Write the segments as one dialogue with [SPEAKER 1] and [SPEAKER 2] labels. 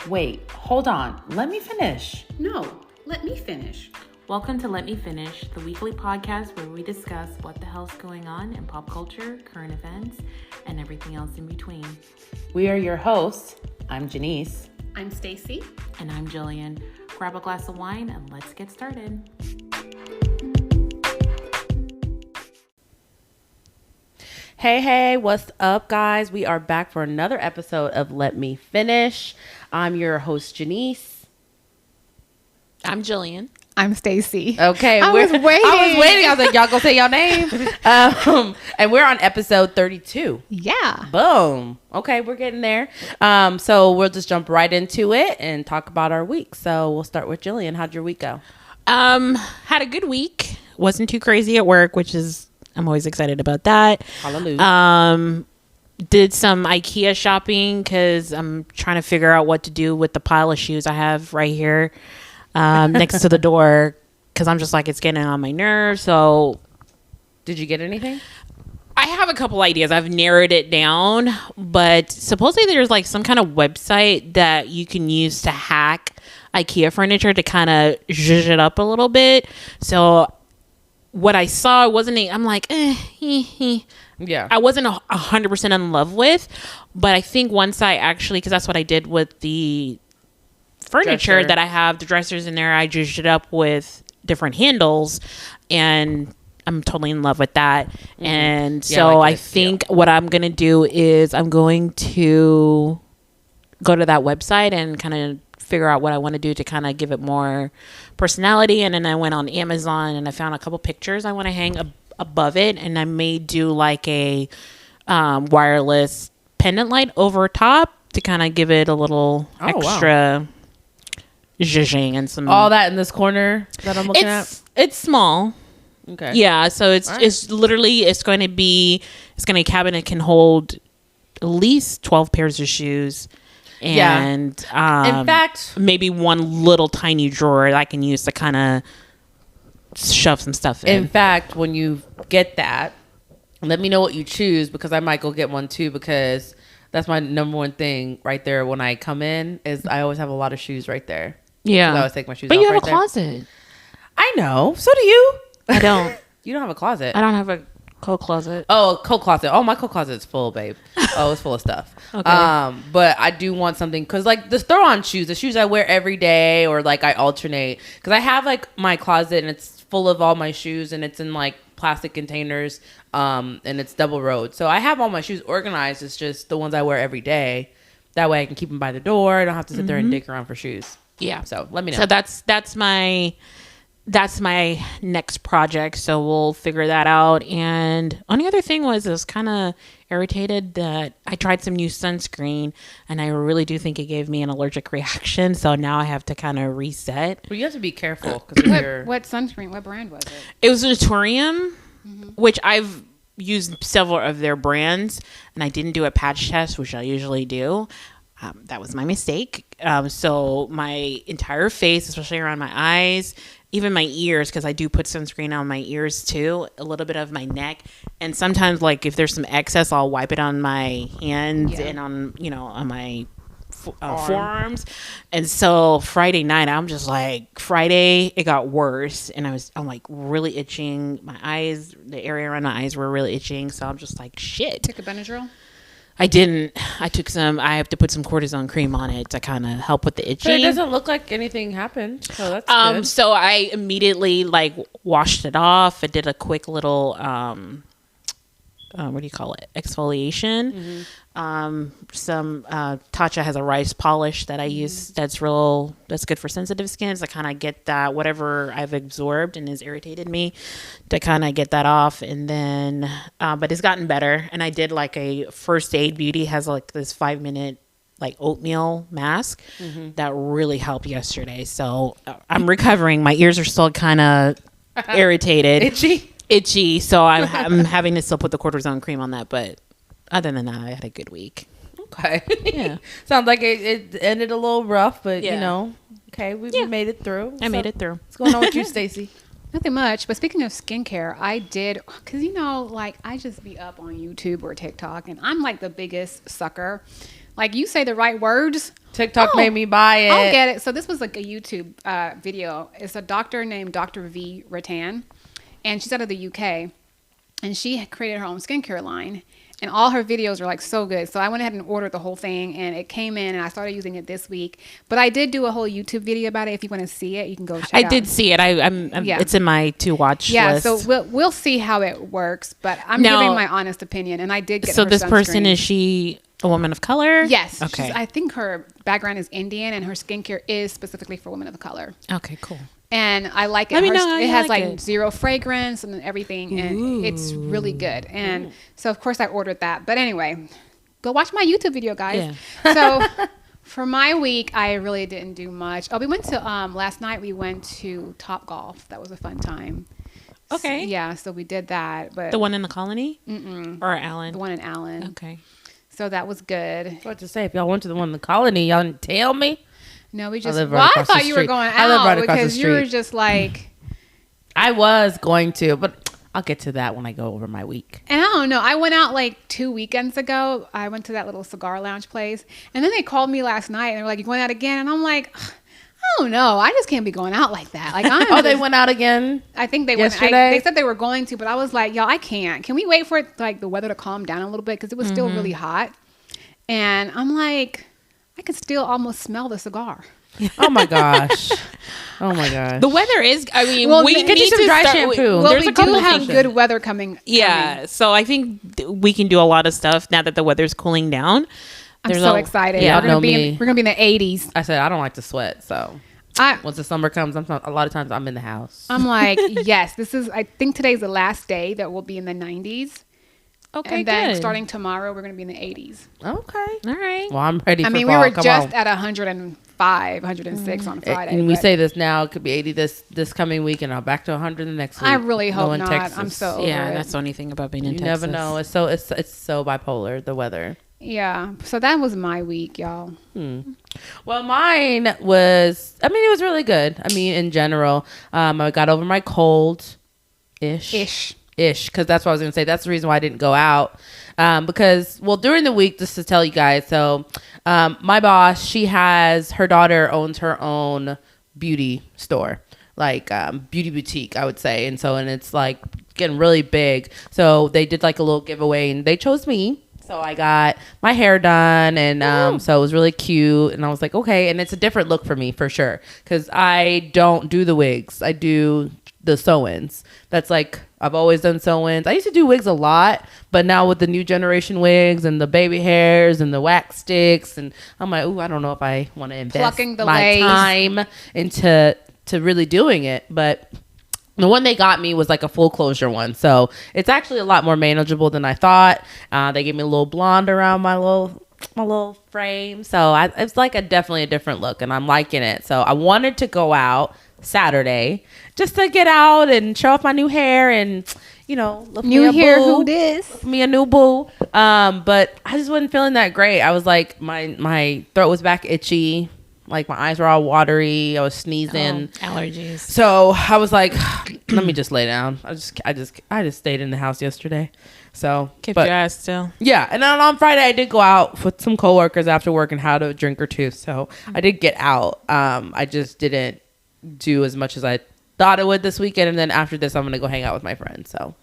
[SPEAKER 1] Wait, hold on. Let me finish.
[SPEAKER 2] No, let me finish.
[SPEAKER 3] Welcome to Let Me Finish, the weekly podcast where we discuss what the hell's going on in pop culture, current events, and everything else in between.
[SPEAKER 1] We are your hosts. I'm Janice.
[SPEAKER 2] I'm Stacy.
[SPEAKER 3] And I'm Jillian. Grab a glass of wine and let's get started.
[SPEAKER 1] Hey, what's up, guys? We are back for another episode of Let Me Finish. I'm your host, Janice.
[SPEAKER 3] I'm Jillian.
[SPEAKER 2] I'm Stacy.
[SPEAKER 1] Okay.
[SPEAKER 2] I was waiting.
[SPEAKER 1] I was like, y'all gonna say y'all name? And we're on episode 32.
[SPEAKER 2] Yeah.
[SPEAKER 1] Boom. Okay, we're getting there. So we'll just jump right into it and talk about our week. So we'll start with Jillian. How'd your week go?
[SPEAKER 3] Had a good week. Wasn't too crazy at work, which is, I'm always excited about that.
[SPEAKER 1] Hallelujah.
[SPEAKER 3] Did some IKEA shopping because I'm trying to figure out what to do with the pile of shoes I have right here next to the door, because I'm just like, it's getting on my nerves. So
[SPEAKER 1] Did you get anything?
[SPEAKER 3] I have a couple ideas. I've narrowed it down, but supposedly there's like some kind of website that you can use to hack IKEA furniture to kind of zhuzh it up a little bit. So what I saw wasn't, I'm like,
[SPEAKER 1] Yeah.
[SPEAKER 3] I wasn't 100% in love with, but I think once I actually, because that's what I did with the furniture
[SPEAKER 1] Dresser.
[SPEAKER 3] that I have, the dressers in there, I zhuzhed it up with different handles, and I'm totally in love with that. And
[SPEAKER 1] Yeah,
[SPEAKER 3] so
[SPEAKER 1] like
[SPEAKER 3] I think what I'm going to do is I'm going to go to that website and kind of figure out what I want to do to kind of give it more personality. And then I went on Amazon and I found a couple pictures I want to hang above it. And I may do like a wireless pendant light over top to kind of give it a little extra zhuzhing and some.
[SPEAKER 1] All that in this corner that I'm looking at?
[SPEAKER 3] It's small.
[SPEAKER 1] Okay.
[SPEAKER 3] Yeah, so it's literally, it's going to be a cabinet that can hold at least 12 pairs of shoes. And
[SPEAKER 1] in fact,
[SPEAKER 3] maybe one little tiny drawer that I can use to kind of shove some stuff in.
[SPEAKER 1] In fact, when you get that, let me know what you choose, because I might go get one too, because that's my number one thing right there when I come in is I always have a lot of shoes right there.
[SPEAKER 3] Yeah.
[SPEAKER 1] I always take my shoes
[SPEAKER 3] but
[SPEAKER 1] off
[SPEAKER 3] you have
[SPEAKER 1] right
[SPEAKER 3] a
[SPEAKER 1] there.
[SPEAKER 3] closet.
[SPEAKER 1] I know. So do you.
[SPEAKER 3] I don't.
[SPEAKER 1] You don't have a closet.
[SPEAKER 3] I don't have a coat closet.
[SPEAKER 1] Oh, coat closet. Oh, my coat closet is full, babe. Oh, it's full of stuff.
[SPEAKER 3] Okay.
[SPEAKER 1] But I do want something, because like the throw on shoes, the shoes I wear every day, or like I alternate, because I have like my closet and it's full of all my shoes and it's in like plastic containers, and it's double road. So I have all my shoes organized. It's just the ones I wear every day. That way I can keep them by the door. I don't have to sit there and dig around for shoes.
[SPEAKER 3] Yeah.
[SPEAKER 1] So let me know.
[SPEAKER 3] So that's my next project. So we'll figure that out. And only other thing was I was kind of irritated that I tried some new sunscreen and I really do think it gave me an allergic reaction. So now I have to kind of reset.
[SPEAKER 1] Well, you have to be careful, because
[SPEAKER 2] What sunscreen? What brand was it?
[SPEAKER 3] It was Naturium, which I've used several of their brands, and I didn't do a patch test, which I usually do. That was my mistake. So my entire face, especially around my eyes, even my ears, because I do put sunscreen on my ears too, a little bit of my neck. And sometimes, like, if there's some excess, I'll wipe it on my hands and on my forearms. And so Friday night, I'm just like, Friday, it got worse. And I'm like really itching. My eyes, the area around my eyes were really itching. So I'm just like, shit.
[SPEAKER 2] Take a Benadryl?
[SPEAKER 3] I didn't. I have to put some cortisone cream on it to kind of help with the itching.
[SPEAKER 1] But it doesn't look like anything happened. So that's good.
[SPEAKER 3] So I immediately like washed it off. I did a quick little what do you call it? Exfoliation. Some Tatcha has a rice polish that I use that's good for sensitive skins. I kind of get that whatever I've absorbed and has irritated me to kind of get that off. And then but it's gotten better. And I did like a First Aid Beauty has like this 5-minute like oatmeal mask that really helped yesterday. So I'm recovering. My ears are still kind of irritated. Itchy, so I'm having to still put the cortisone cream on that, but other than that, I had a good week.
[SPEAKER 1] Okay.
[SPEAKER 3] Yeah.
[SPEAKER 1] Sounds like it ended a little rough, but
[SPEAKER 3] Yeah.
[SPEAKER 1] okay, we made it through.
[SPEAKER 3] I made it through.
[SPEAKER 1] What's going on with you, Stacy?
[SPEAKER 2] Nothing much. But speaking of skincare, I did, because like I just be up on YouTube or TikTok, and I'm like the biggest sucker Like you say the right words.
[SPEAKER 1] TikTok made me buy it.
[SPEAKER 2] I'll get it. So this was like a YouTube video. It's a doctor named Dr. V. Rattan, and she's out of the UK, and she created her own skincare line. And all her videos are like so good. So I went ahead and ordered the whole thing, and it came in, and I started using it this week. But I did do a whole YouTube video about it. If you want to see it, you can go check it out.
[SPEAKER 3] I did see it. I'm
[SPEAKER 2] Yeah.
[SPEAKER 3] It's in my to watch list.
[SPEAKER 2] So we'll see how it works. But I'm giving my honest opinion, and I did get.
[SPEAKER 3] So
[SPEAKER 2] her
[SPEAKER 3] this person,
[SPEAKER 2] sunscreen.
[SPEAKER 3] is she a woman of color?
[SPEAKER 2] Yes.
[SPEAKER 3] Okay.
[SPEAKER 2] I think her background is Indian, and her skincare is specifically for women of color.
[SPEAKER 3] Okay, cool.
[SPEAKER 2] And I like it.
[SPEAKER 3] Let me know how
[SPEAKER 2] It
[SPEAKER 3] you
[SPEAKER 2] has
[SPEAKER 3] like
[SPEAKER 2] like
[SPEAKER 3] it.
[SPEAKER 2] zero fragrance and everything, and it's really good. And so of course I ordered that. But anyway, go watch my YouTube video, guys. So for my week, I really didn't do much. Oh, we went to last night. We went to Top Golf. That was a fun time.
[SPEAKER 3] Okay.
[SPEAKER 2] Yeah, so we did that. But
[SPEAKER 3] The one in the Colony? Or Allen?
[SPEAKER 2] the one in Allen.
[SPEAKER 3] Okay.
[SPEAKER 2] So that was good.
[SPEAKER 1] What to say? If y'all went to the one in the Colony, y'all didn't tell me.
[SPEAKER 2] No, we just.
[SPEAKER 1] live right
[SPEAKER 2] Well, I
[SPEAKER 1] across the
[SPEAKER 2] thought you were
[SPEAKER 1] street.
[SPEAKER 2] going
[SPEAKER 1] I live
[SPEAKER 2] out
[SPEAKER 1] right across the
[SPEAKER 2] because you were
[SPEAKER 1] street.
[SPEAKER 2] just like.
[SPEAKER 1] I was going to, but I'll get to that when I go over my week.
[SPEAKER 2] And I don't know. I went out like 2 weekends ago. I went to that little cigar lounge place, and then they called me last night and they were like, "You going out again?" And I'm like, I don't know. I just can't be going out like that. Like,
[SPEAKER 1] Oh, they went out again?
[SPEAKER 2] I think they
[SPEAKER 1] yesterday?
[SPEAKER 2] they said they were going to, but I was like, y'all, I can't. Can we wait for it, like the weather to calm down a little bit because it was still really hot, and I'm like, I can still almost smell the cigar.
[SPEAKER 1] Oh my gosh. Oh my gosh.
[SPEAKER 3] The weather is, I mean,
[SPEAKER 2] Well,
[SPEAKER 3] we
[SPEAKER 2] get
[SPEAKER 3] need
[SPEAKER 1] you some
[SPEAKER 3] to
[SPEAKER 1] dry
[SPEAKER 3] start,
[SPEAKER 1] shampoo.
[SPEAKER 2] Well,
[SPEAKER 3] There's
[SPEAKER 2] we
[SPEAKER 3] a couple
[SPEAKER 2] do
[SPEAKER 3] of
[SPEAKER 2] have
[SPEAKER 3] things.
[SPEAKER 2] good weather coming.
[SPEAKER 3] Yeah, so I think we can do a lot of stuff now that the weather's cooling down.
[SPEAKER 2] I'm
[SPEAKER 3] There's
[SPEAKER 2] so
[SPEAKER 3] a-
[SPEAKER 2] excited.
[SPEAKER 1] Yeah,
[SPEAKER 2] we're gonna
[SPEAKER 1] know
[SPEAKER 2] be
[SPEAKER 1] me.
[SPEAKER 2] we're gonna be in the 80s.
[SPEAKER 1] I said I don't like to sweat, so once the summer comes, a lot of times I'm in the house.
[SPEAKER 2] I'm like, yes, this is. I think today's the last day that we'll be in the 90s.
[SPEAKER 3] Okay,
[SPEAKER 2] And then
[SPEAKER 3] good.
[SPEAKER 2] starting tomorrow, we're going to be in the 80s.
[SPEAKER 1] Okay.
[SPEAKER 3] All right.
[SPEAKER 1] Well, I'm ready for
[SPEAKER 2] I mean,
[SPEAKER 1] fall.
[SPEAKER 2] we were
[SPEAKER 1] Come
[SPEAKER 2] just
[SPEAKER 1] on.
[SPEAKER 2] at 105, 106 on Friday.
[SPEAKER 1] And we
[SPEAKER 2] but
[SPEAKER 1] say this now, it could be 80 this coming week, and I'll back to 100 the next week.
[SPEAKER 2] I really hope
[SPEAKER 1] in
[SPEAKER 2] not.
[SPEAKER 1] Texas.
[SPEAKER 2] I'm so over
[SPEAKER 3] Yeah,
[SPEAKER 2] it.
[SPEAKER 3] that's the only thing about being in
[SPEAKER 1] You
[SPEAKER 3] Texas.
[SPEAKER 1] never know. It's so bipolar, the weather.
[SPEAKER 2] Yeah. So that was my week, y'all.
[SPEAKER 1] Well, mine was, it was really good. In general, I got over my cold ish, because that's what I was going to say. That's the reason why I didn't go out. Because, well, during the week, just to tell you guys, so my boss, her daughter owns her own beauty store, like beauty boutique, I would say. And it's like getting really big. So they did like a little giveaway and they chose me. So I got my hair done, and so it was really cute. And I was like, okay. And it's a different look for me for sure, because I don't do the wigs. I do the sew-ins. That's like, I've always done sew-ins. I used to do wigs a lot, but now with the new generation wigs and the baby hairs and the wax sticks, and I'm like, ooh, I don't know if I want to invest
[SPEAKER 2] Plucking the
[SPEAKER 1] my
[SPEAKER 2] lace.
[SPEAKER 1] time into really doing it. But the one they got me was like a full closure one. So it's actually a lot more manageable than I thought. They gave me a little blonde around my little frame. So it's like definitely a different look, and I'm liking it. So I wanted to go out Saturday just to get out and show off my new hair and, look
[SPEAKER 2] New
[SPEAKER 1] me a
[SPEAKER 2] hair,
[SPEAKER 1] boo.
[SPEAKER 2] who this?
[SPEAKER 1] Me a new boo. But I just wasn't feeling that great. I was like, my throat was back itchy. Like my eyes were all watery. I was sneezing.
[SPEAKER 3] Allergies.
[SPEAKER 1] So I was like, let me just lay down. I just stayed in the house yesterday. So
[SPEAKER 3] Kept your ass still.
[SPEAKER 1] yeah. And then on Friday I did go out with some coworkers after work and had a drink or two. So I did get out. I just didn't do as much as I thought it would this weekend. And then after this, I'm going to go hang out with my friends. So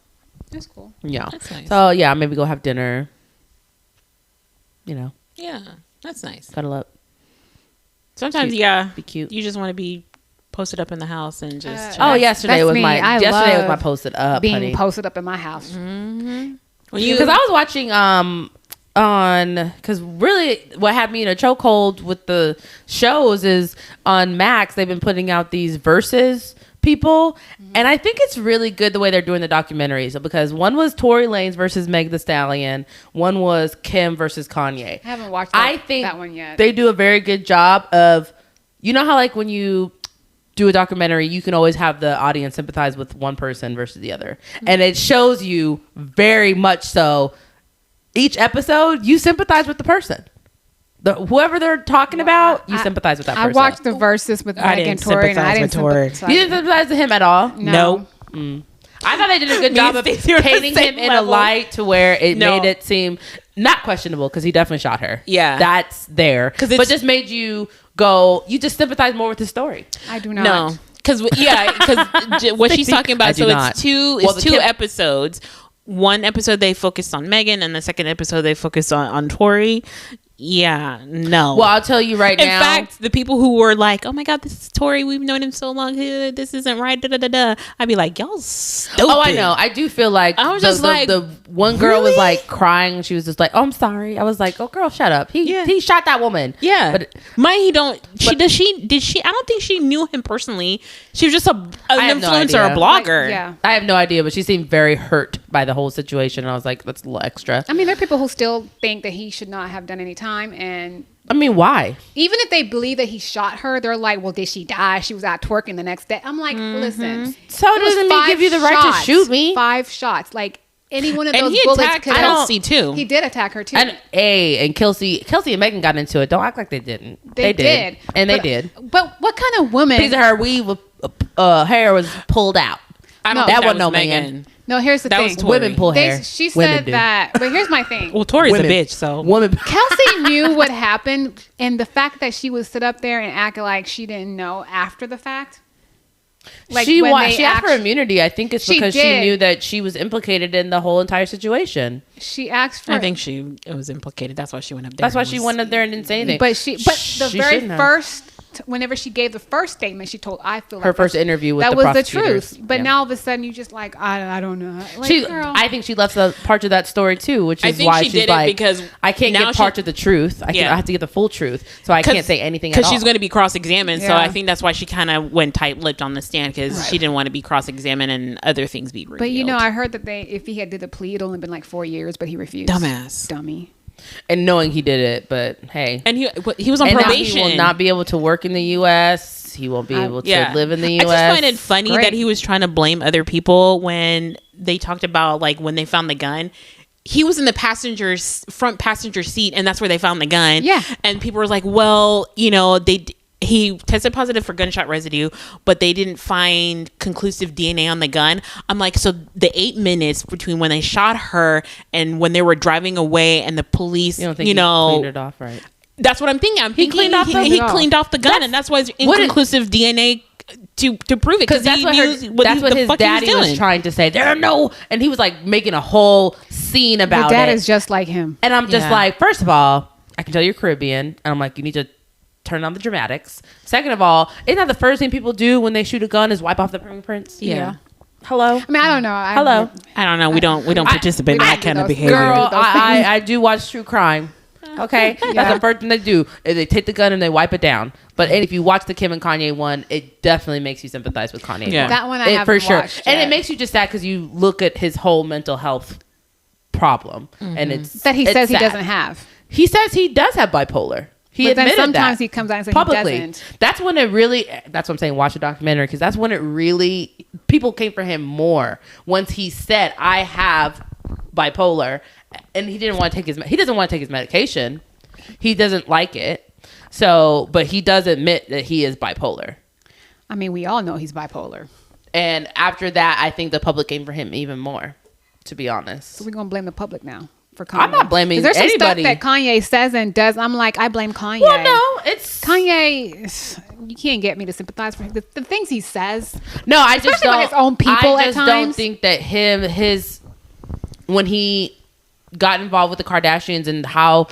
[SPEAKER 2] That's cool.
[SPEAKER 1] yeah.
[SPEAKER 3] That's nice.
[SPEAKER 1] So yeah, maybe go have dinner.
[SPEAKER 3] Yeah, that's nice.
[SPEAKER 1] Cuddle up.
[SPEAKER 3] Sometimes,
[SPEAKER 1] Cute. Be cute.
[SPEAKER 3] you just want to be posted up in the house and just.
[SPEAKER 1] Oh, yesterday
[SPEAKER 2] that's
[SPEAKER 1] was
[SPEAKER 2] me.
[SPEAKER 1] my
[SPEAKER 2] I
[SPEAKER 1] yesterday was
[SPEAKER 2] love
[SPEAKER 1] my posted up,
[SPEAKER 2] Being
[SPEAKER 1] honey.
[SPEAKER 2] posted up in my house.
[SPEAKER 3] When
[SPEAKER 1] Because I was watching because really what had me in a chokehold with the shows is on Max they've been putting out these versus people, and I think it's really good the way they're doing the documentaries, because one was Tory Lanez versus Meg Thee Stallion, one was Kim versus Kanye.
[SPEAKER 2] I haven't watched
[SPEAKER 1] I think
[SPEAKER 2] that one yet.
[SPEAKER 1] they do a very good job of, how like when you do a documentary, you can always have the audience sympathize with one person versus the other. And it shows you very much so each episode, you sympathize with the person. Whoever they're talking about, you sympathize with that person.
[SPEAKER 2] I watched the verses with
[SPEAKER 3] I
[SPEAKER 2] Meg and
[SPEAKER 3] didn't
[SPEAKER 2] Tori, and I
[SPEAKER 3] sympathize
[SPEAKER 2] didn't
[SPEAKER 3] with Tori.
[SPEAKER 2] sympathize.
[SPEAKER 1] You didn't sympathize with him at all?
[SPEAKER 3] No.
[SPEAKER 1] I thought they did a good job of
[SPEAKER 3] Stacey were on the
[SPEAKER 1] painting
[SPEAKER 3] same
[SPEAKER 1] him in a
[SPEAKER 3] level.
[SPEAKER 1] light to where it
[SPEAKER 3] No.
[SPEAKER 1] made it seem not questionable because he definitely shot her.
[SPEAKER 3] Yeah.
[SPEAKER 1] That's there. But just made you go, you just sympathize more with the story.
[SPEAKER 2] I do not.
[SPEAKER 3] No. Because what she's talking about, so it's two episodes. One episode they focused on Megan, and the second episode they focused on Tori. Yeah, no.
[SPEAKER 1] Well, I'll tell you right now.
[SPEAKER 3] In fact, the people who were like, "Oh my God, this is Tori. We've known him so long. This isn't right." Da da da da. I'd be like, "Y'all stupid."
[SPEAKER 1] Oh, I know. I do feel like
[SPEAKER 3] I was just like,
[SPEAKER 1] the one girl was like crying. She was just like, "Oh, I'm sorry." I was like, "Oh, girl, shut up." He shot that woman.
[SPEAKER 3] Yeah,
[SPEAKER 1] but
[SPEAKER 3] he don't. Did she? I don't think she knew him personally. She was just an influencer, a blogger.
[SPEAKER 2] Yeah,
[SPEAKER 1] I have no idea, but she seemed very hurt by the whole situation. And I was like, "That's a little extra."
[SPEAKER 2] I mean, there are people who still think that he should not have done any time, and
[SPEAKER 1] I mean, why?
[SPEAKER 2] Even if they believe that he shot her, they're like, well, did she die? She was out twerking the next day. I'm like, listen.
[SPEAKER 1] So it doesn't mean give you the right to shoot me.
[SPEAKER 2] 5 shots. Like, any one of
[SPEAKER 3] and
[SPEAKER 2] those
[SPEAKER 3] he
[SPEAKER 2] bullets
[SPEAKER 3] attacked
[SPEAKER 2] could
[SPEAKER 3] Kelsey too.
[SPEAKER 2] He did attack her too.
[SPEAKER 1] And Kelsey and Megan got into it. Don't act like they didn't. They did. And they did.
[SPEAKER 2] But what kind of woman?
[SPEAKER 1] Piece of her weave hair was pulled out.
[SPEAKER 3] I don't
[SPEAKER 1] that
[SPEAKER 3] think
[SPEAKER 1] wasn't no
[SPEAKER 3] Megan.
[SPEAKER 1] man.
[SPEAKER 2] No, here's the
[SPEAKER 3] That
[SPEAKER 2] thing.
[SPEAKER 3] was Tori.
[SPEAKER 1] Women pull hair.
[SPEAKER 2] She
[SPEAKER 1] Women
[SPEAKER 2] said
[SPEAKER 1] do.
[SPEAKER 2] that. But here's my thing.
[SPEAKER 3] Well, Tori's
[SPEAKER 1] Women.
[SPEAKER 3] a bitch, so
[SPEAKER 1] Women.
[SPEAKER 2] Kelsey knew what happened, and the fact that she would sit up there and act like she didn't know after the fact.
[SPEAKER 1] Like she asked for immunity. I think it's because she knew that she was implicated in the whole entire situation.
[SPEAKER 2] She asked for.
[SPEAKER 3] I think it was implicated. That's why she went up there.
[SPEAKER 1] That's why she went up there and didn't say anything.
[SPEAKER 2] But the very first, whenever she gave the first statement, she told, "I feel like
[SPEAKER 1] her first interview with
[SPEAKER 2] that
[SPEAKER 1] the
[SPEAKER 2] was the
[SPEAKER 1] prosecutors.
[SPEAKER 2] truth." But now all of a sudden, you just like, I don't know. Like,
[SPEAKER 1] I think she left the parts of that story too, which is why she's
[SPEAKER 3] did
[SPEAKER 1] like,
[SPEAKER 3] it because
[SPEAKER 1] I can't get parts of the truth. I have to get the full truth, so I can't say anything
[SPEAKER 3] because she's going to be cross-examined.
[SPEAKER 2] Yeah.
[SPEAKER 3] So I think that's why she kind of went tight-lipped on the stand because she didn't want to be cross-examined and other things be revealed.
[SPEAKER 2] But I heard that if he had did the plea, it'd only been like 4 years, but he refused.
[SPEAKER 3] Dummy.
[SPEAKER 1] And knowing he did it, but hey,
[SPEAKER 3] and he was on probation.
[SPEAKER 1] Now he will not be able to work in the U.S. He won't be able to live in the U.S.
[SPEAKER 3] I just find it funny that he was trying to blame other people when they talked about like when they found the gun. He was in the front passenger seat, and that's where they found the gun.
[SPEAKER 2] Yeah,
[SPEAKER 3] and people were like, "Well, he tested positive for gunshot residue, but they didn't find conclusive DNA on the gun." I'm like, so the 8 minutes between when they shot her and when they were driving away and the police,
[SPEAKER 1] you don't think he cleaned it off, right?
[SPEAKER 3] That's what I'm thinking.
[SPEAKER 1] He cleaned off
[SPEAKER 3] the gun, and that's why it's inconclusive DNA to prove it.
[SPEAKER 1] Because that's what his daddy was trying to say. There are no, and he was like making a whole scene about it.
[SPEAKER 2] Your dad is just like him.
[SPEAKER 1] And I'm just like, first of all, I can tell you're Caribbean. And I'm like, you need to turn on the dramatics. Second of all, isn't that the first thing people do when they shoot a gun is wipe off the fingerprints?
[SPEAKER 3] Yeah.
[SPEAKER 1] Hello.
[SPEAKER 2] I mean, I don't know.
[SPEAKER 3] I don't know. We don't participate in that kind of behavior.
[SPEAKER 1] Girl, I do watch true crime. Okay, that's the first thing they do. Is they take the gun and they wipe it down. But if you watch the Kim and Kanye one, it definitely makes you sympathize with Kanye.
[SPEAKER 2] Yeah, that one I haven't watched yet.
[SPEAKER 1] And it makes you just sad because you look at his whole mental health problem, and it's
[SPEAKER 2] that he says
[SPEAKER 1] sad.
[SPEAKER 2] he doesn't have.
[SPEAKER 1] He says he does have bipolar. He
[SPEAKER 2] but
[SPEAKER 1] admitted
[SPEAKER 2] then sometimes
[SPEAKER 1] that
[SPEAKER 2] he comes out and says
[SPEAKER 1] publicly.
[SPEAKER 2] he doesn't.
[SPEAKER 1] That's when it really. That's what I'm saying. Watch the documentary because that's when it really people came for him more once he said I have bipolar, and he didn't want to take he doesn't want to take his medication. He doesn't like it. So, but he does admit that he is bipolar.
[SPEAKER 2] I mean, we all know he's bipolar.
[SPEAKER 1] And after that, I think the public came for him even more, to be honest.
[SPEAKER 2] So we're going to blame the public now for Kanye.
[SPEAKER 1] I'm not blaming anybody.
[SPEAKER 2] There's some stuff that Kanye says and does. I'm like, I blame Kanye.
[SPEAKER 1] Well, no, it's...
[SPEAKER 2] Kanye, you can't get me to sympathize for him. The things he says.
[SPEAKER 1] No, I just don't...
[SPEAKER 2] Especially his own people at times.
[SPEAKER 1] I just don't think that when he got involved with the Kardashians and how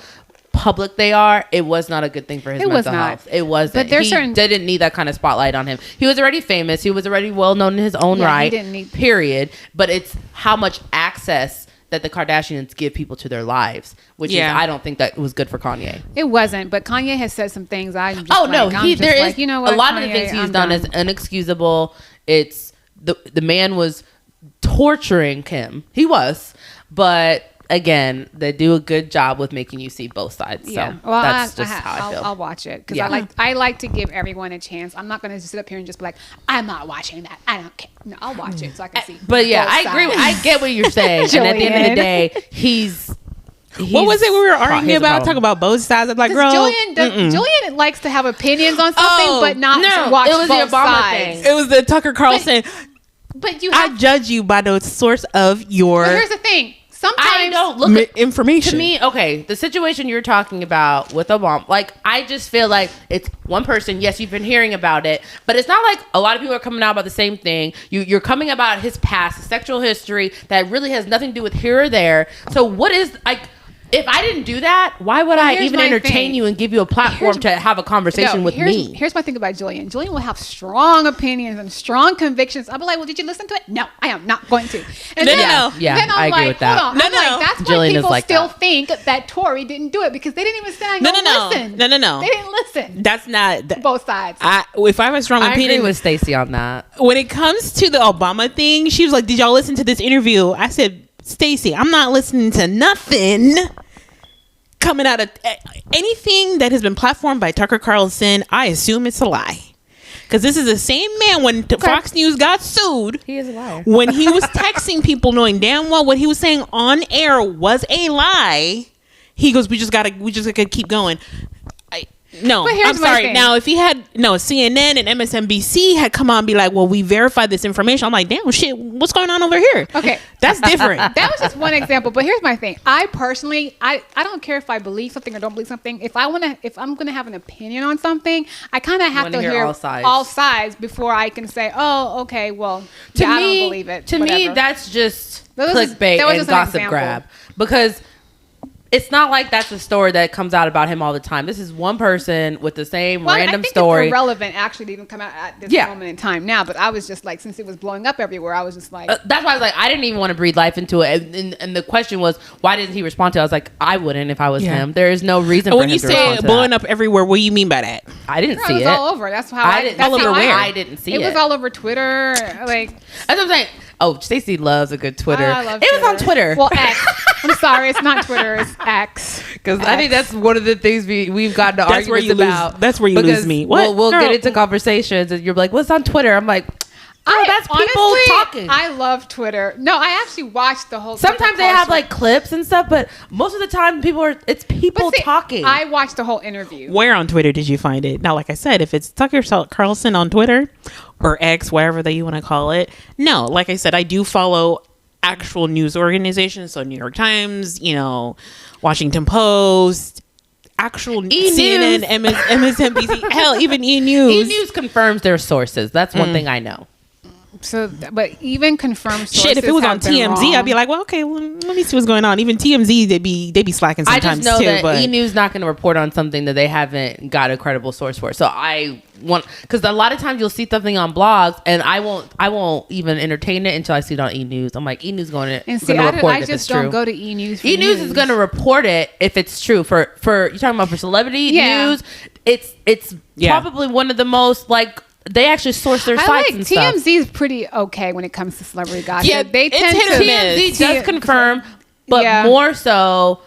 [SPEAKER 1] public they are, it was not a good thing for his mental health. It wasn't. But he didn't need that kind of spotlight on him. He was already famous. He was already well known in his own right. He didn't need period. But it's how much access that the Kardashians give people to their lives, which is I don't think that was good for Kanye.
[SPEAKER 2] It wasn't, but Kanye has said some things. You know what,
[SPEAKER 1] a lot of the things he's done is inexcusable. It's the man was torturing Kim. He was, but again, they do a good job with making you see both sides. So well, that's just how I feel.
[SPEAKER 2] I'll watch it because I like to give everyone a chance. I'm not going to sit up here and just be like, I'm not watching that. I don't care. No, I'll watch it so I can see.
[SPEAKER 1] But yeah, I agree. I get what you're saying. And at the end of the day, he's
[SPEAKER 3] what was it we were arguing about? Talking about both sides. I'm like, girl,
[SPEAKER 2] Julian likes to have opinions on something, but not watch both sides. Thing.
[SPEAKER 3] It was the Tucker Carlson.
[SPEAKER 2] But
[SPEAKER 3] I judge you by the source of your.
[SPEAKER 2] But here's the thing. sometimes
[SPEAKER 1] I don't look at
[SPEAKER 3] information.
[SPEAKER 1] To me, okay, the situation you're talking about with Obama, like, I just feel like it's one person. Yes, you've been hearing about it, but it's not like a lot of people are coming out about the same thing. You're coming about his past, his sexual history that really has nothing to do with here or there. So what is, like, if I didn't do that, why would I even entertain you and give you a platform to have a conversation with me?
[SPEAKER 2] Here's my thing about Julian. Julian will have strong opinions and strong convictions. I'll be like, well, did you listen to it? No, I am not going to. And
[SPEAKER 3] no.
[SPEAKER 1] Yeah,
[SPEAKER 2] then I'm
[SPEAKER 1] I agree
[SPEAKER 2] like,
[SPEAKER 1] with that.
[SPEAKER 2] hold on.
[SPEAKER 3] No,
[SPEAKER 2] I'm
[SPEAKER 3] no.
[SPEAKER 2] like, that's
[SPEAKER 1] Julian
[SPEAKER 2] why
[SPEAKER 1] is
[SPEAKER 2] people
[SPEAKER 1] like
[SPEAKER 2] still
[SPEAKER 1] that.
[SPEAKER 2] think that Tory didn't do it, because they didn't even stand and listen.
[SPEAKER 3] No.
[SPEAKER 2] They didn't listen.
[SPEAKER 3] That's not
[SPEAKER 2] Both sides.
[SPEAKER 3] if I have a strong
[SPEAKER 1] I
[SPEAKER 3] opinion
[SPEAKER 1] agree with Stacey on that.
[SPEAKER 3] when it comes to the Obama thing, she was like, "Did y'all listen to this interview?" I said, "Stacey, I'm not listening to nothing coming out of anything that has been platformed by Tucker Carlson. I assume it's a lie." Because this is the same man when Fox News got sued.
[SPEAKER 1] He is a liar.
[SPEAKER 3] When he was texting people knowing damn well what he was saying on air was a lie. He goes, we just gotta keep going. No,
[SPEAKER 2] But here's
[SPEAKER 3] I'm
[SPEAKER 2] my
[SPEAKER 3] sorry.
[SPEAKER 2] thing.
[SPEAKER 3] Now, if he had, CNN and MSNBC had come on and be like, well, we verified this information. I'm like, damn, shit, what's going on over here?
[SPEAKER 2] Okay.
[SPEAKER 3] That's different.
[SPEAKER 2] That was just one example, but here's my thing. I personally, I don't care if I believe something or don't believe something. If I'm gonna have an opinion on something, I kind of have to hear all sides before I can say, oh, okay, well, I don't believe it.
[SPEAKER 1] To me, that's just
[SPEAKER 2] That was
[SPEAKER 1] clickbait
[SPEAKER 2] that was
[SPEAKER 1] and
[SPEAKER 2] just an
[SPEAKER 1] gossip
[SPEAKER 2] example.
[SPEAKER 1] grab, because it's not like that's a story that comes out about him all the time. This is one person with the same random
[SPEAKER 2] I think
[SPEAKER 1] story.
[SPEAKER 2] It's irrelevant actually to even come out at this moment in time now. But I was just like, since it was blowing up everywhere, I was just like,
[SPEAKER 1] that's why I was like, I didn't even want to breathe life into it. And the question was, why didn't he respond to it? I was like, I wouldn't if I was him. There is no reason for
[SPEAKER 3] when
[SPEAKER 1] him
[SPEAKER 3] you
[SPEAKER 1] to respond
[SPEAKER 3] say
[SPEAKER 1] to
[SPEAKER 3] blowing
[SPEAKER 1] that.
[SPEAKER 3] up everywhere, what do you mean by that?
[SPEAKER 1] I didn't see
[SPEAKER 2] it was
[SPEAKER 1] it.
[SPEAKER 2] all over. That's how
[SPEAKER 1] I didn't.
[SPEAKER 2] that's
[SPEAKER 1] All
[SPEAKER 2] how
[SPEAKER 1] over where?
[SPEAKER 2] I
[SPEAKER 1] I didn't see it.
[SPEAKER 2] It was all over Twitter. Like,
[SPEAKER 1] that's what I'm saying. Oh, Stacey loves a good Twitter.
[SPEAKER 2] I love
[SPEAKER 1] it was on Twitter.
[SPEAKER 2] Well, X. I'm sorry, it's not Twitter. It's X.
[SPEAKER 1] Because I think that's one of the things we've gotten to arguments about.
[SPEAKER 3] That's where you lose me. What?
[SPEAKER 1] We'll get into conversations and you're like, what's on Twitter? I'm like, that's people
[SPEAKER 2] honestly,
[SPEAKER 1] talking.
[SPEAKER 2] I love Twitter. No, I actually watched the whole.
[SPEAKER 1] Sometimes they have like clips and stuff, but most of the time it's people talking.
[SPEAKER 2] I watched the whole interview.
[SPEAKER 3] Where on Twitter did you find it? Now, like I said, if it's Tucker Carlson on Twitter or X, whatever that you want to call it, no. Like I said, I do follow actual news organizations, so New York Times, Washington Post, actual CNN, MSNBC, hell, even E! News.
[SPEAKER 1] E! News confirms their sources. That's one thing I know.
[SPEAKER 2] So, but even confirmed sources.
[SPEAKER 3] Shit, if it was on
[SPEAKER 2] have been
[SPEAKER 3] TMZ,
[SPEAKER 2] wrong.
[SPEAKER 3] I'd be like, well, okay, well, let me see what's going on. Even TMZ, they be slacking
[SPEAKER 1] I
[SPEAKER 3] sometimes
[SPEAKER 1] just know
[SPEAKER 3] too.
[SPEAKER 1] that
[SPEAKER 3] But
[SPEAKER 1] E! News not going to report on something that they haven't got a credible source for. So I want, because a lot of times you'll see something on blogs and I won't even entertain it until I see it on E! News. I'm like, E! News going to report it if it's true.
[SPEAKER 2] I just don't go to E! News.
[SPEAKER 1] E! News is going to report it if it's true. For you're talking about for celebrity news, it's probably one of the most like. They actually source their sites and stuff.
[SPEAKER 2] TMZ is pretty okay when it comes to celebrity gossip.
[SPEAKER 3] Yeah,
[SPEAKER 2] they
[SPEAKER 3] it's
[SPEAKER 2] tend
[SPEAKER 3] hit or
[SPEAKER 2] to
[SPEAKER 3] miss.
[SPEAKER 1] TMZ does confirm, but more so.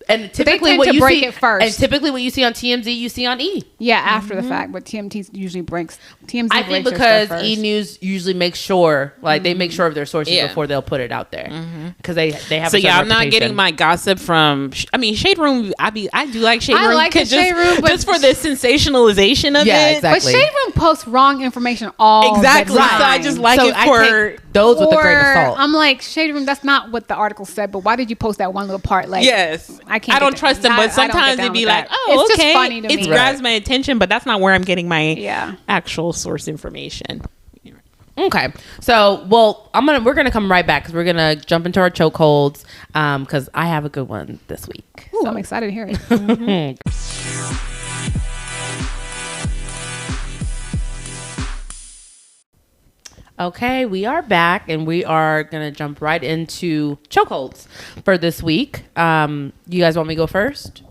[SPEAKER 1] And typically,
[SPEAKER 2] tend
[SPEAKER 1] what
[SPEAKER 2] to
[SPEAKER 1] you
[SPEAKER 2] break
[SPEAKER 1] see
[SPEAKER 2] it first.
[SPEAKER 1] and typically what you see on TMZ, you see on E.
[SPEAKER 2] Yeah, after the fact, but TMZ usually breaks. TMZ.
[SPEAKER 1] I think
[SPEAKER 2] breaks their
[SPEAKER 1] because
[SPEAKER 2] stuff
[SPEAKER 1] E!
[SPEAKER 2] first.
[SPEAKER 1] News usually makes sure, like they make sure of their sources before they'll put it out there, because they have.
[SPEAKER 3] So
[SPEAKER 1] a certain
[SPEAKER 3] I'm not
[SPEAKER 1] reputation.
[SPEAKER 3] getting my gossip from. I mean, Shade Room. I do like Shade Room.
[SPEAKER 2] I like the Shade Room, but
[SPEAKER 3] just for the sensationalization of it.
[SPEAKER 1] exactly.
[SPEAKER 2] But Shade Room posts wrong information all
[SPEAKER 3] Exactly.
[SPEAKER 2] the
[SPEAKER 3] So
[SPEAKER 2] time.
[SPEAKER 3] I just like
[SPEAKER 1] So
[SPEAKER 3] it
[SPEAKER 1] I
[SPEAKER 3] for
[SPEAKER 1] take those with a grain of
[SPEAKER 2] Or
[SPEAKER 1] salt.
[SPEAKER 2] I'm like, Shade Room, that's not what the article said, but why did you post that one little part? Like,
[SPEAKER 3] yes.
[SPEAKER 2] I can't.
[SPEAKER 3] I don't
[SPEAKER 2] get
[SPEAKER 3] trust
[SPEAKER 2] down-
[SPEAKER 3] them,
[SPEAKER 2] I
[SPEAKER 3] but
[SPEAKER 2] don't get
[SPEAKER 3] sometimes
[SPEAKER 2] down
[SPEAKER 3] it'd be
[SPEAKER 2] with
[SPEAKER 3] like,
[SPEAKER 2] that.
[SPEAKER 3] oh,
[SPEAKER 2] It's
[SPEAKER 3] okay,
[SPEAKER 2] just funny to
[SPEAKER 3] it
[SPEAKER 2] me.
[SPEAKER 3] grabs my attention, but that's not where I'm getting my actual source information.
[SPEAKER 1] Okay, so we're gonna come right back because we're gonna jump into our chokeholds because I have a good one this week.
[SPEAKER 2] Ooh, I'm excited to hear it.
[SPEAKER 1] Okay, we are back and we are gonna jump right into chokeholds for this week. You guys want me to go first?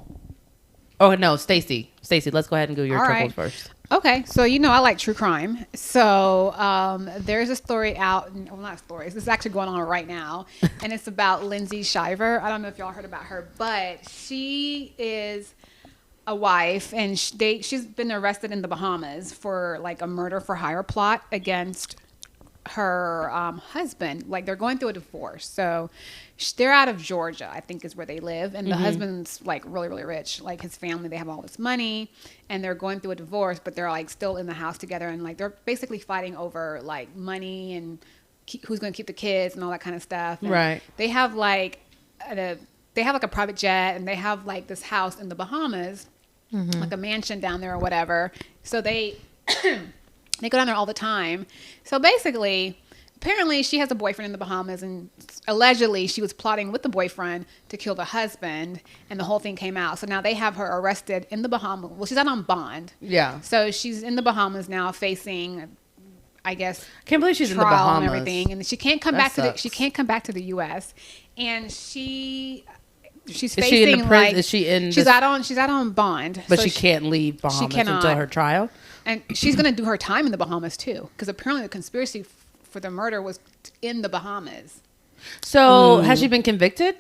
[SPEAKER 1] Oh no, Stacey, let's go ahead and do your
[SPEAKER 2] All
[SPEAKER 1] chokeholds
[SPEAKER 2] right.
[SPEAKER 1] first.
[SPEAKER 2] Okay, so I like true crime. So there's a story out. Well, not stories. This is actually going on right now, and it's about Lindsay Shiver. I don't know if y'all heard about her, but she is a wife, and she's been arrested in the Bahamas for like a murder for hire plot against her husband. Like they're going through a divorce, so they're out of Georgia, I think is where they live, and the husband's like really, really rich. Like his family, they have all this money, and they're going through a divorce, but they're like still in the house together, and like they're basically fighting over like money and who's going to keep the kids and all that kind of stuff. And
[SPEAKER 1] Right.
[SPEAKER 2] they have like they have like a private jet, and they have like this house in the Bahamas, like a mansion down there or whatever. So they they go down there all the time. So basically, apparently she has a boyfriend in the Bahamas, and allegedly she was plotting with the boyfriend to kill the husband, and the whole thing came out. So now they have her arrested in the Bahamas. Well, she's out on bond.
[SPEAKER 1] Yeah.
[SPEAKER 2] So she's in the Bahamas now, facing, I guess,
[SPEAKER 1] Can't believe she's in the
[SPEAKER 2] trial
[SPEAKER 1] Bahamas
[SPEAKER 2] and everything, and she can't come
[SPEAKER 1] That
[SPEAKER 2] back to
[SPEAKER 1] sucks.
[SPEAKER 2] she can't come back to the U.S. And she's
[SPEAKER 1] Is
[SPEAKER 2] facing
[SPEAKER 1] she in the
[SPEAKER 2] like
[SPEAKER 1] Is she in?
[SPEAKER 2] she's
[SPEAKER 1] the,
[SPEAKER 2] out on bond,
[SPEAKER 1] But
[SPEAKER 2] so
[SPEAKER 1] she can't leave Bahamas
[SPEAKER 2] cannot.
[SPEAKER 1] until her trial.
[SPEAKER 2] and she's gonna do her time in the Bahamas too, because apparently the conspiracy for the murder was in the Bahamas.
[SPEAKER 1] So has she been convicted?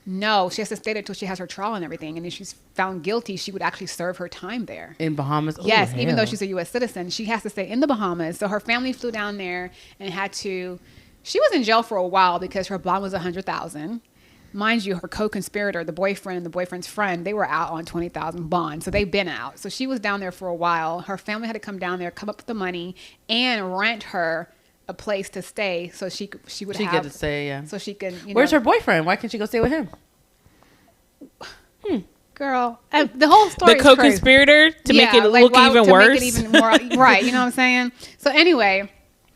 [SPEAKER 2] No, she has to stay there until she has her trial and everything, and if she's found guilty, she would actually serve her time there.
[SPEAKER 1] In Bahamas?
[SPEAKER 2] Yes,
[SPEAKER 1] Ooh,
[SPEAKER 2] even though
[SPEAKER 1] hell.
[SPEAKER 2] she's a U.S. citizen, she has to stay in the Bahamas. So her family flew down there and had to. She was in jail for a while because her bond was $100,000. Mind you, her co-conspirator, the boyfriend, and the boyfriend's friend, they were out on $20,000 bond, so they've been out. So she was down there for a while. Her family had to come down there, come up with the money, and rent her a place to stay, so she would
[SPEAKER 1] She
[SPEAKER 2] have.
[SPEAKER 1] get to stay, yeah.
[SPEAKER 2] So she can.
[SPEAKER 1] Where's her boyfriend? Why can't she go stay with him?
[SPEAKER 2] girl? The whole story.
[SPEAKER 3] The
[SPEAKER 2] is crazy.
[SPEAKER 3] co-conspirator to make it look even worse.
[SPEAKER 2] Make it even more, right? You know what I'm saying? So anyway,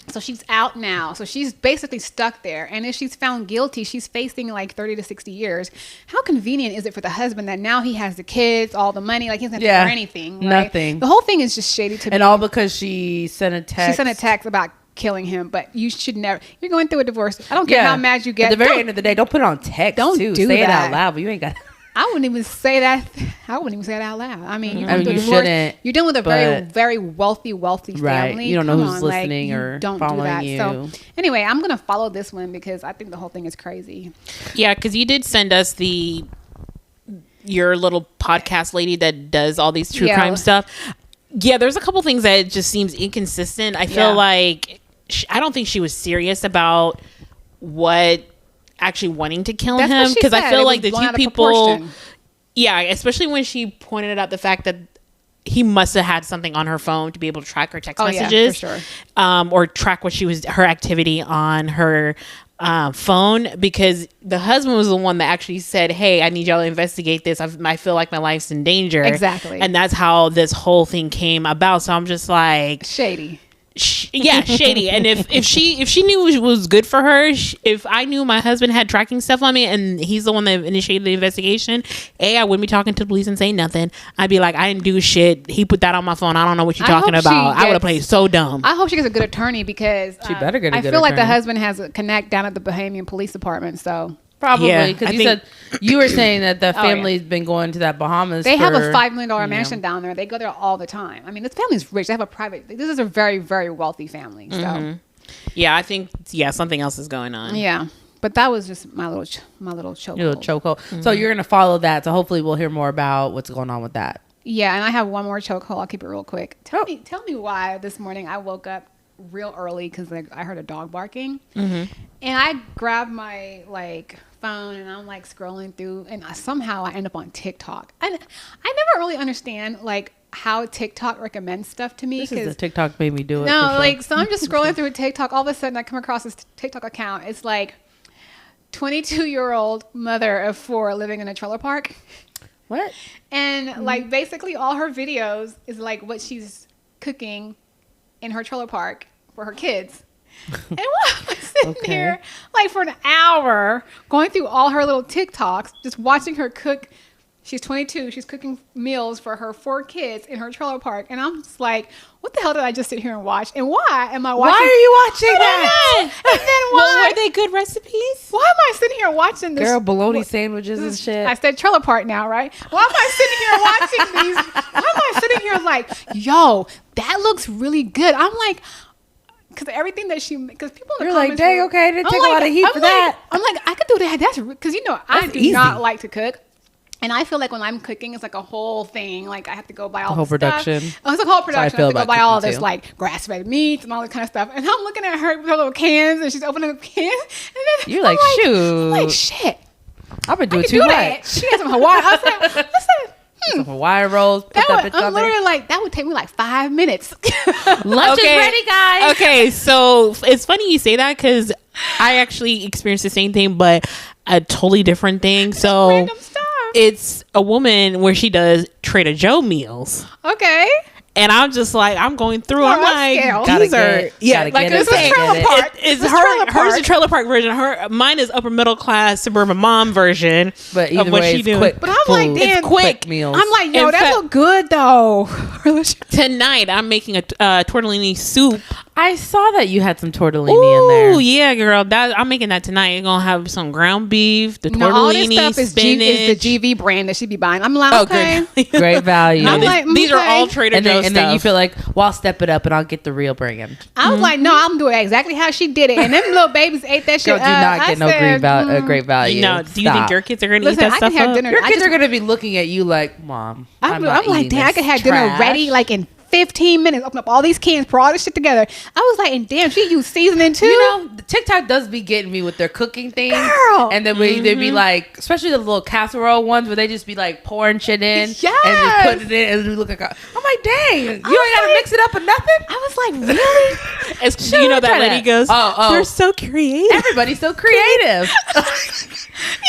[SPEAKER 2] so she's out now. So she's basically stuck there. And if she's found guilty, she's facing like 30 to 60 years. How convenient is it for the husband that now he has the kids, all the money, like he doesn't have to do anything, right?
[SPEAKER 1] Nothing.
[SPEAKER 2] The whole thing is just shady to me.
[SPEAKER 1] And all because she sent a text.
[SPEAKER 2] She sent a text about killing him, but you should never. You're going through a divorce. I don't care how mad you get.
[SPEAKER 1] At the very end of the day, don't put it on text.
[SPEAKER 2] Don't
[SPEAKER 1] too.
[SPEAKER 2] do
[SPEAKER 1] Say it
[SPEAKER 2] that.
[SPEAKER 1] out loud, but you ain't got.
[SPEAKER 2] I wouldn't even say that. I wouldn't even say it out loud. I mean, you're
[SPEAKER 1] I mean,
[SPEAKER 2] going
[SPEAKER 1] you
[SPEAKER 2] through a divorce.
[SPEAKER 1] shouldn't,
[SPEAKER 2] You're dealing with a very,
[SPEAKER 1] but-
[SPEAKER 2] very wealthy
[SPEAKER 1] Right.
[SPEAKER 2] family.
[SPEAKER 1] You don't know
[SPEAKER 2] Come
[SPEAKER 1] who's
[SPEAKER 2] on,
[SPEAKER 1] listening
[SPEAKER 2] you
[SPEAKER 1] or
[SPEAKER 2] don't
[SPEAKER 1] following
[SPEAKER 2] do that.
[SPEAKER 1] you.
[SPEAKER 2] So anyway, I'm gonna follow this one because I think the whole thing is crazy.
[SPEAKER 3] Yeah, because you did send us your little podcast lady that does all these true
[SPEAKER 2] Yeah.
[SPEAKER 3] crime stuff. Yeah, there's a couple things that just seems inconsistent. I feel
[SPEAKER 2] Yeah.
[SPEAKER 3] like I don't think she was serious about what actually wanting to kill
[SPEAKER 2] That's what
[SPEAKER 3] him,
[SPEAKER 2] she
[SPEAKER 3] because I
[SPEAKER 2] said.
[SPEAKER 3] feel
[SPEAKER 2] It
[SPEAKER 3] like
[SPEAKER 2] was
[SPEAKER 3] the
[SPEAKER 2] blown
[SPEAKER 3] two
[SPEAKER 2] out of
[SPEAKER 3] people.
[SPEAKER 2] proportion.
[SPEAKER 3] Yeah, especially when she pointed out the fact that he must have had something on her phone to be able to track her text
[SPEAKER 2] Oh, yeah,
[SPEAKER 3] messages,
[SPEAKER 2] for sure.
[SPEAKER 3] Or track her activity on her phone, because the husband was the one that actually said, "Hey, I need y'all to investigate this. I feel like my life's in danger."
[SPEAKER 2] Exactly.
[SPEAKER 3] And that's how this whole thing came about. So I'm just like,
[SPEAKER 2] Shady.
[SPEAKER 3] shady. And if she knew it was good for her, if I knew my husband had tracking stuff on me and he's the one that initiated the investigation, I wouldn't be talking to the police and saying nothing. I'd be like, I didn't do shit. He put that on my phone. I don't know what you're talking
[SPEAKER 2] hope she
[SPEAKER 3] about. I would have
[SPEAKER 2] gets-
[SPEAKER 3] played so dumb.
[SPEAKER 2] I hope she gets a good attorney because
[SPEAKER 1] She better get a
[SPEAKER 2] I
[SPEAKER 1] good
[SPEAKER 2] feel like the
[SPEAKER 1] attorney.
[SPEAKER 2] husband has a connect down at the Bahamian Police Department, so
[SPEAKER 1] Probably
[SPEAKER 3] Yeah,
[SPEAKER 1] because
[SPEAKER 3] I
[SPEAKER 1] you
[SPEAKER 3] think-
[SPEAKER 1] said you were saying that the
[SPEAKER 2] Oh, yeah.
[SPEAKER 1] family's been going to that Bahamas.
[SPEAKER 2] they have a
[SPEAKER 1] for,
[SPEAKER 2] $5 million
[SPEAKER 1] you know.
[SPEAKER 2] mansion down there. They go there all the time. I mean, this family's rich. They have a private. This is a very, very wealthy family. So
[SPEAKER 3] Yeah, I think something else is going on.
[SPEAKER 2] yeah, but that was just my little choke.
[SPEAKER 1] Your little chokehold. So you're gonna follow that. So hopefully we'll hear more about what's going on with that.
[SPEAKER 2] Yeah, and I have one more chokehold. I'll keep it real quick. Tell me why this morning I woke up real early because I heard a dog barking, and I grabbed my phone and I'm scrolling through, and somehow I end up on TikTok. And I never really understand how TikTok recommends stuff to me.
[SPEAKER 1] This is the TikTok made me do it.
[SPEAKER 2] No,
[SPEAKER 1] for sure.
[SPEAKER 2] so I'm just scrolling through TikTok. All of a sudden, I come across this TikTok account. It's 22-year-old mother of 4 living in a trailer park.
[SPEAKER 1] What?
[SPEAKER 2] And basically all her videos is what she's cooking in her trailer park for her kids. And while I'm sitting
[SPEAKER 1] Okay.
[SPEAKER 2] here for an hour going through all her little TikToks, just watching her cook. She's 22. She's cooking meals for her 4 kids in her trailer park. And I'm just like, what the hell did I just sit here and watch? And why am I watching?
[SPEAKER 1] Why are you watching that?
[SPEAKER 2] And then
[SPEAKER 3] Well, were they good recipes?
[SPEAKER 2] why am I sitting here watching this?
[SPEAKER 1] Girl, bologna sandwiches and shit.
[SPEAKER 2] I said trailer park now, right? Why am I sitting here watching these? Why am I sitting here yo, that looks really good? I'm like, because everything that because people in the
[SPEAKER 1] You're like,
[SPEAKER 2] comments
[SPEAKER 1] dang,
[SPEAKER 2] were-
[SPEAKER 1] okay, it didn't
[SPEAKER 2] I'm
[SPEAKER 1] take a lot of heat for that.
[SPEAKER 2] I'm like, I could do that. That's because I
[SPEAKER 1] That's
[SPEAKER 2] do
[SPEAKER 1] easy.
[SPEAKER 2] not like to cook. And I feel like when I'm cooking, it's a whole thing. I have to go buy all
[SPEAKER 1] whole
[SPEAKER 2] this
[SPEAKER 1] production.
[SPEAKER 2] Stuff. Oh, it's a whole
[SPEAKER 1] That's how I
[SPEAKER 2] production. I
[SPEAKER 1] feel
[SPEAKER 2] have to go
[SPEAKER 1] about
[SPEAKER 2] buy all
[SPEAKER 1] cooking,
[SPEAKER 2] this
[SPEAKER 1] too.
[SPEAKER 2] grass-fed meats and all that kind of stuff. And I'm looking at her with her little cans, and she's opening the cans. And then
[SPEAKER 1] You're like,
[SPEAKER 2] I'm
[SPEAKER 1] shoot.
[SPEAKER 2] I'm like, shit.
[SPEAKER 1] I've been
[SPEAKER 2] I
[SPEAKER 1] doing
[SPEAKER 2] can
[SPEAKER 1] too
[SPEAKER 2] do that.
[SPEAKER 1] much.
[SPEAKER 2] She has some Hawaiian. I said,
[SPEAKER 1] Some Hawaiian rolls. Put that bitch
[SPEAKER 2] I'm
[SPEAKER 1] on there.
[SPEAKER 2] literally that would take me 5 minutes.
[SPEAKER 1] Lunch is ready, guys.
[SPEAKER 3] Okay, so it's funny you say that because I actually experienced the same thing, but a totally different thing. So
[SPEAKER 2] Random stuff.
[SPEAKER 3] it's a woman where she does Trader Joe meals.
[SPEAKER 2] Okay.
[SPEAKER 3] And I'm just like, I'm going through. I'm like,
[SPEAKER 2] upscale.
[SPEAKER 3] these are
[SPEAKER 1] Gotta
[SPEAKER 3] like
[SPEAKER 1] get
[SPEAKER 3] this
[SPEAKER 1] it,
[SPEAKER 3] is
[SPEAKER 1] gotta get it.
[SPEAKER 2] park.
[SPEAKER 3] It's
[SPEAKER 2] This
[SPEAKER 3] her.
[SPEAKER 2] trailer
[SPEAKER 3] Hers
[SPEAKER 2] park.
[SPEAKER 3] the trailer park version. Mine is upper middle class suburban mom version.
[SPEAKER 1] But
[SPEAKER 3] of
[SPEAKER 1] either
[SPEAKER 3] what
[SPEAKER 1] way,
[SPEAKER 3] she
[SPEAKER 1] it's
[SPEAKER 3] doing.
[SPEAKER 1] quick.
[SPEAKER 2] But I'm like,
[SPEAKER 1] food.
[SPEAKER 2] damn,
[SPEAKER 1] It's
[SPEAKER 3] quick
[SPEAKER 1] meals.
[SPEAKER 2] I'm like, yo,
[SPEAKER 3] In
[SPEAKER 2] that
[SPEAKER 3] fact-
[SPEAKER 2] look good though.
[SPEAKER 3] Tonight, I'm making a tortellini soup.
[SPEAKER 1] I saw that you had some tortellini in there.
[SPEAKER 3] Oh yeah, girl. I'm making that tonight. You're gonna have some ground beef, the
[SPEAKER 2] No, all this
[SPEAKER 3] tortellini,
[SPEAKER 2] stuff is,
[SPEAKER 3] spinach.
[SPEAKER 2] is the GV brand that she be buying. I'm like,
[SPEAKER 3] Oh,
[SPEAKER 2] okay.
[SPEAKER 3] great.
[SPEAKER 1] Great value.
[SPEAKER 3] No,
[SPEAKER 2] I'm like,
[SPEAKER 3] these are
[SPEAKER 2] okay.
[SPEAKER 3] all Trader
[SPEAKER 1] and
[SPEAKER 3] Joe
[SPEAKER 1] then,
[SPEAKER 3] stuff.
[SPEAKER 1] and then you feel like, well, I'll step it up and I'll get the real brand.
[SPEAKER 2] I was like, no, I'm doing exactly how she did it. And them little babies ate that shit
[SPEAKER 1] Girl, do not
[SPEAKER 2] up.
[SPEAKER 1] get
[SPEAKER 2] I
[SPEAKER 1] no
[SPEAKER 2] said,
[SPEAKER 1] great value.
[SPEAKER 3] No, do you think
[SPEAKER 1] Stop.
[SPEAKER 3] your kids are gonna
[SPEAKER 2] Listen,
[SPEAKER 3] eat that
[SPEAKER 2] I
[SPEAKER 3] stuff
[SPEAKER 2] can have
[SPEAKER 3] up?
[SPEAKER 2] dinner.
[SPEAKER 1] Your
[SPEAKER 2] I
[SPEAKER 1] kids
[SPEAKER 2] just-
[SPEAKER 1] are gonna be looking at you like, Mom.
[SPEAKER 2] I'm
[SPEAKER 1] not
[SPEAKER 2] like,
[SPEAKER 1] eating
[SPEAKER 2] damn, I
[SPEAKER 1] this
[SPEAKER 2] could have dinner
[SPEAKER 1] trash.
[SPEAKER 2] ready like in 15 minutes. Open up all these cans, pour all this shit together. I was like, and damn, she used seasoning too.
[SPEAKER 1] You know, TikTok does be getting me with their cooking things.
[SPEAKER 2] Girl.
[SPEAKER 1] And then they'd be like, especially the little casserole ones where they just be like pouring shit in.
[SPEAKER 2] Yes.
[SPEAKER 1] And just putting it in and we look like, I'm like, dang, you ain't got to
[SPEAKER 2] like-
[SPEAKER 1] mix it up or nothing?
[SPEAKER 2] I was like, really?
[SPEAKER 3] It's, you know that
[SPEAKER 1] try
[SPEAKER 3] lady
[SPEAKER 1] that.
[SPEAKER 3] goes,
[SPEAKER 1] Oh.
[SPEAKER 3] they're so creative.
[SPEAKER 1] Everybody's so creative.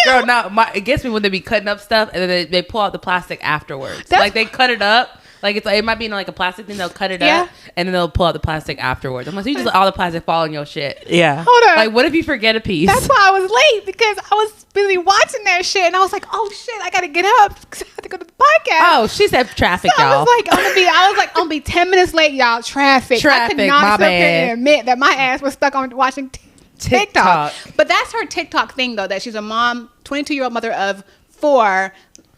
[SPEAKER 1] Girl, now it gets me when they be cutting up stuff and then they pull out the plastic afterwards.
[SPEAKER 2] That's-
[SPEAKER 1] Like they cut it up. Like it might be in like a plastic thing. They'll cut it
[SPEAKER 2] Yeah.
[SPEAKER 1] up and then they'll pull out the plastic afterwards. I'm like, so you just let all the plastic fall in your shit.
[SPEAKER 3] Yeah.
[SPEAKER 2] Hold on.
[SPEAKER 1] Like, what if you forget a piece?
[SPEAKER 2] That's why I was late because I was busy watching that shit, and I was like, "Oh shit, I gotta get up because I have to go to the podcast."
[SPEAKER 1] Oh, she said traffic,
[SPEAKER 2] So I
[SPEAKER 1] y'all.
[SPEAKER 2] was like, I'm gonna be 10 minutes late, y'all. Traffic. I
[SPEAKER 1] Traffic,
[SPEAKER 2] could not
[SPEAKER 1] my
[SPEAKER 2] sit up here
[SPEAKER 1] bad.
[SPEAKER 2] and admit that my ass was stuck on watching TikTok. But that's her TikTok thing, though. That she's a mom, 22-year-old mother of 4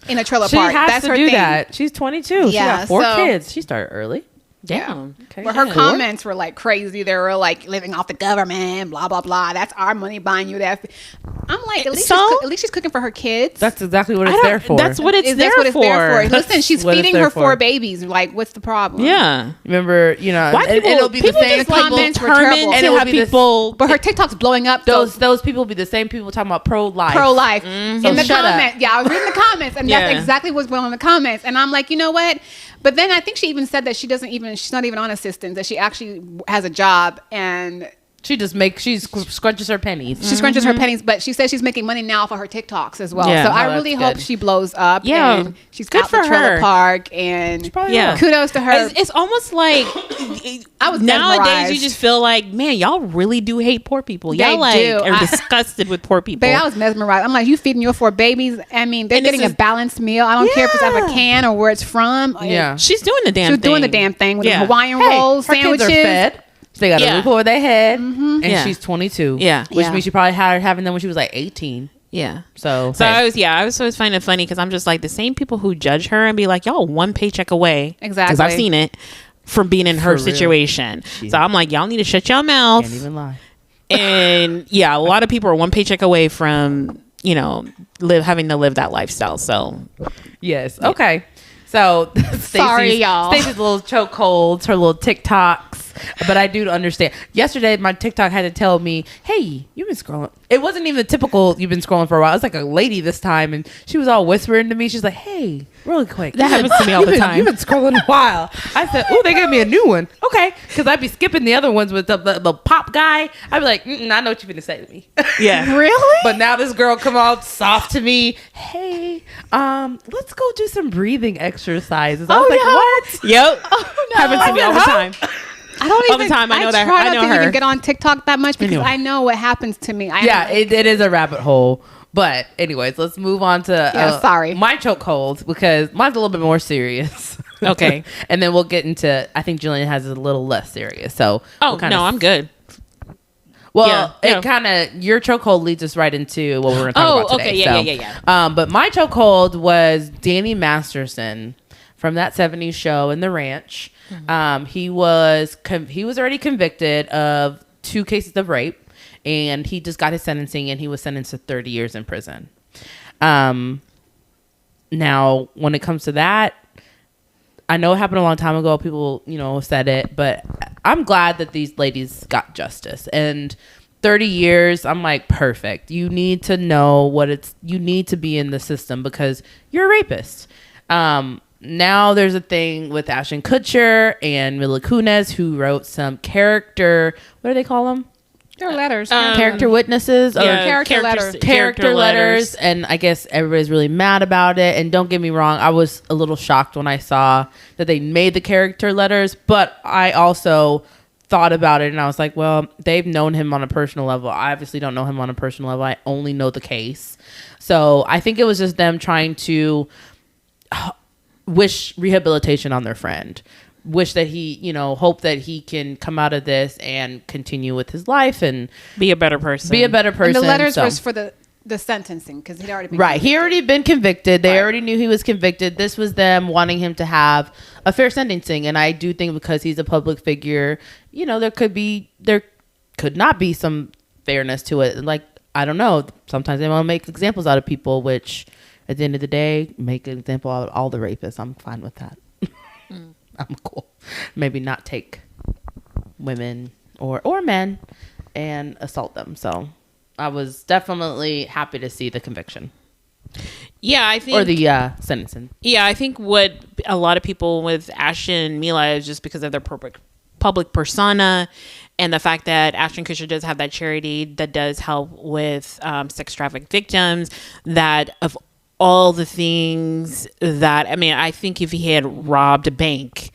[SPEAKER 2] in a trailer
[SPEAKER 1] She
[SPEAKER 2] park.
[SPEAKER 1] has
[SPEAKER 2] That's
[SPEAKER 1] to
[SPEAKER 2] her
[SPEAKER 1] do
[SPEAKER 2] thing.
[SPEAKER 1] that. She's 22. She
[SPEAKER 2] Yeah,
[SPEAKER 1] got 4
[SPEAKER 2] so-
[SPEAKER 1] kids. She started early.
[SPEAKER 3] Damn.
[SPEAKER 1] Okay.
[SPEAKER 2] But her
[SPEAKER 1] Yeah.
[SPEAKER 2] comments were like crazy. They were like living off the government, blah blah blah. That's our money buying you that. I'm like, at least she's cooking for her kids.
[SPEAKER 1] That's exactly what
[SPEAKER 3] I
[SPEAKER 1] it's
[SPEAKER 3] don't-
[SPEAKER 1] there for.
[SPEAKER 3] That's what it's
[SPEAKER 2] Is
[SPEAKER 3] there
[SPEAKER 2] that's what it's
[SPEAKER 3] for.
[SPEAKER 2] there for. Listen, she's
[SPEAKER 1] what it's
[SPEAKER 2] feeding
[SPEAKER 1] there
[SPEAKER 2] her 4
[SPEAKER 1] for.
[SPEAKER 2] babies. Like, what's the problem?
[SPEAKER 3] Yeah.
[SPEAKER 1] Remember, you know,
[SPEAKER 3] Why
[SPEAKER 1] and
[SPEAKER 3] people,
[SPEAKER 1] it'll be the
[SPEAKER 3] people
[SPEAKER 1] same
[SPEAKER 3] just
[SPEAKER 1] people.
[SPEAKER 3] like
[SPEAKER 2] comments were
[SPEAKER 3] determined
[SPEAKER 2] terrible.
[SPEAKER 1] And
[SPEAKER 3] to
[SPEAKER 1] it will
[SPEAKER 3] have
[SPEAKER 1] be the-
[SPEAKER 3] people.
[SPEAKER 2] But her TikTok's blowing up.
[SPEAKER 1] Those people will be the same people talking about pro-life.
[SPEAKER 2] Pro-life
[SPEAKER 1] So
[SPEAKER 2] in the
[SPEAKER 1] shut up.
[SPEAKER 2] comments. Yeah, I was reading the comments, and
[SPEAKER 3] Yeah.
[SPEAKER 2] that's exactly what's going on in the comments. And I'm like, you know what? But then I think she even said that she's not even on assistance, that she actually has a job and
[SPEAKER 1] She scrunches her pennies.
[SPEAKER 2] she scrunches her pennies. But she says she's making money now for her TikToks as well.
[SPEAKER 3] Yeah.
[SPEAKER 2] So
[SPEAKER 1] Oh,
[SPEAKER 2] I
[SPEAKER 1] that's
[SPEAKER 2] really hope
[SPEAKER 1] good.
[SPEAKER 2] she blows up.
[SPEAKER 3] Yeah.
[SPEAKER 2] and she's
[SPEAKER 3] Good
[SPEAKER 2] out the
[SPEAKER 3] for
[SPEAKER 2] trailer
[SPEAKER 3] her.
[SPEAKER 2] park, and
[SPEAKER 1] probably
[SPEAKER 3] Yeah.
[SPEAKER 1] will.
[SPEAKER 2] kudos to her.
[SPEAKER 3] It's almost like
[SPEAKER 2] I was
[SPEAKER 3] nowadays
[SPEAKER 2] mesmerized.
[SPEAKER 3] you just feel like, man, y'all really do hate poor people.
[SPEAKER 2] They
[SPEAKER 3] Y'all like
[SPEAKER 2] do.
[SPEAKER 3] are
[SPEAKER 2] I-
[SPEAKER 3] disgusted with poor people.
[SPEAKER 2] Babe, I was mesmerized. I'm like, you feeding your 4 babies? I mean, they're
[SPEAKER 3] And this
[SPEAKER 2] getting a
[SPEAKER 3] is-
[SPEAKER 2] balanced meal. I don't care if it's out of a
[SPEAKER 3] Yeah.
[SPEAKER 2] can or where it's from.
[SPEAKER 1] Yeah.
[SPEAKER 3] She's doing the damn
[SPEAKER 2] She was
[SPEAKER 3] thing.
[SPEAKER 2] doing the damn thing with
[SPEAKER 3] Yeah.
[SPEAKER 2] the Hawaiian
[SPEAKER 1] Hey,
[SPEAKER 2] rolls,
[SPEAKER 1] her
[SPEAKER 2] sandwiches.
[SPEAKER 1] kids are fed. So they got
[SPEAKER 3] Yeah.
[SPEAKER 1] a roof over their head. And
[SPEAKER 3] Yeah.
[SPEAKER 1] she's 22.
[SPEAKER 3] Yeah.
[SPEAKER 1] Which
[SPEAKER 2] Yeah.
[SPEAKER 1] means she probably had her having them when she was like 18.
[SPEAKER 3] Yeah.
[SPEAKER 1] So
[SPEAKER 3] So
[SPEAKER 1] hey.
[SPEAKER 3] I was always finding it funny because I'm just like the same people who judge her and be like, y'all 1 paycheck away.
[SPEAKER 2] Exactly.
[SPEAKER 3] Because I've seen it from being in her
[SPEAKER 1] For real.
[SPEAKER 3] situation.
[SPEAKER 1] Shit.
[SPEAKER 3] So I'm like, y'all need to shut your mouth.
[SPEAKER 1] Can't even lie.
[SPEAKER 3] And yeah, a lot of people are 1 paycheck away from, you know, having to live that lifestyle. So
[SPEAKER 1] Yes. Okay. So
[SPEAKER 2] Sorry, y'all.
[SPEAKER 1] Stacey's little chokeholds, her little TikToks. But I do understand. Yesterday, my TikTok had to tell me, "Hey, you've been scrolling." It wasn't even the typical "you've been scrolling for a while." It was like a lady this time, and she was all whispering to me. She's like, "Hey, really quick,
[SPEAKER 3] That happens to me all the time.
[SPEAKER 1] You've been scrolling a while." I said, "Oh, they gave me a new one." Okay, because I'd be skipping the other ones with the pop guy. I'd be like, "I know what you're gonna say to me."
[SPEAKER 3] yeah.
[SPEAKER 2] Really?
[SPEAKER 1] But now this girl come all soft to me. Hey, let's go do some breathing exercises. I was like,
[SPEAKER 2] no.
[SPEAKER 1] what?
[SPEAKER 3] Yep.
[SPEAKER 2] Oh, no.
[SPEAKER 3] Happens to me all the time.
[SPEAKER 2] I don't
[SPEAKER 3] all the
[SPEAKER 2] even.
[SPEAKER 3] time. I know that-
[SPEAKER 2] try
[SPEAKER 3] I
[SPEAKER 2] not
[SPEAKER 3] know
[SPEAKER 2] to
[SPEAKER 3] her.
[SPEAKER 2] even get on TikTok that much because
[SPEAKER 3] Anyway.
[SPEAKER 2] I know what happens to me.
[SPEAKER 1] Yeah, it is a rabbit hole. But anyways, let's move on to
[SPEAKER 2] sorry.
[SPEAKER 1] my chokehold because mine's a little bit more serious.
[SPEAKER 3] Okay.
[SPEAKER 1] And then we'll get into. I think Jillian has a little less serious. So
[SPEAKER 3] Oh,
[SPEAKER 1] we'll kinda
[SPEAKER 3] no, I'm good.
[SPEAKER 1] Well,
[SPEAKER 3] Yeah,
[SPEAKER 1] it kind of your chokehold leads us right into what we're going to talk about today.
[SPEAKER 3] okay, yeah.
[SPEAKER 1] But my chokehold was Danny Masterson from that '70s show in The Ranch.
[SPEAKER 3] Mm-hmm.
[SPEAKER 1] He was already convicted of 2 cases of rape, and he just got his sentencing, and he was sentenced to 30 years in prison. Now, when it comes to that, I know it happened a long time ago. People, said it, but I'm glad that these ladies got justice. And 30 years, I'm like, perfect. You need to know you need to be in the system because you're a rapist. Now there's a thing with Ashton Kutcher and Mila Kunis who wrote some character, what do they call them?
[SPEAKER 2] They're letters.
[SPEAKER 1] character witnesses or character letters, and I guess everybody's really mad about it. And don't get me wrong, I was a little shocked when I saw that they made the character letters, but I also thought about it and I was like, well, they've known him on a personal level. I obviously don't know him on a personal level. I only know the case. So I think it was just them trying to wish rehabilitation on their friend. Wish that he, hope that he can come out of this and continue with his life and
[SPEAKER 3] be a better person.
[SPEAKER 1] And
[SPEAKER 2] the letters was for the sentencing because he'd already been
[SPEAKER 1] right.
[SPEAKER 2] convicted.
[SPEAKER 1] He already been convicted. They already knew he was convicted. This was them wanting him to have a fair sentencing, and I do think because he's a public figure, there could not be some fairness to it. Like, I don't know. Sometimes they want to make examples out of people, which at the end of the day, make an example out of all the rapists. I'm fine with that. I'm cool. Maybe not take women or men and assault them. So I was definitely happy to see the conviction.
[SPEAKER 3] Yeah, I think.
[SPEAKER 1] Or the sentencing.
[SPEAKER 3] Yeah, I think what a lot of people with Ashton and Mila is just because of their public persona and the fact that Ashton Kutcher does have that charity that does help with sex trafficked victims, that of all the things that, I think if he had robbed a bank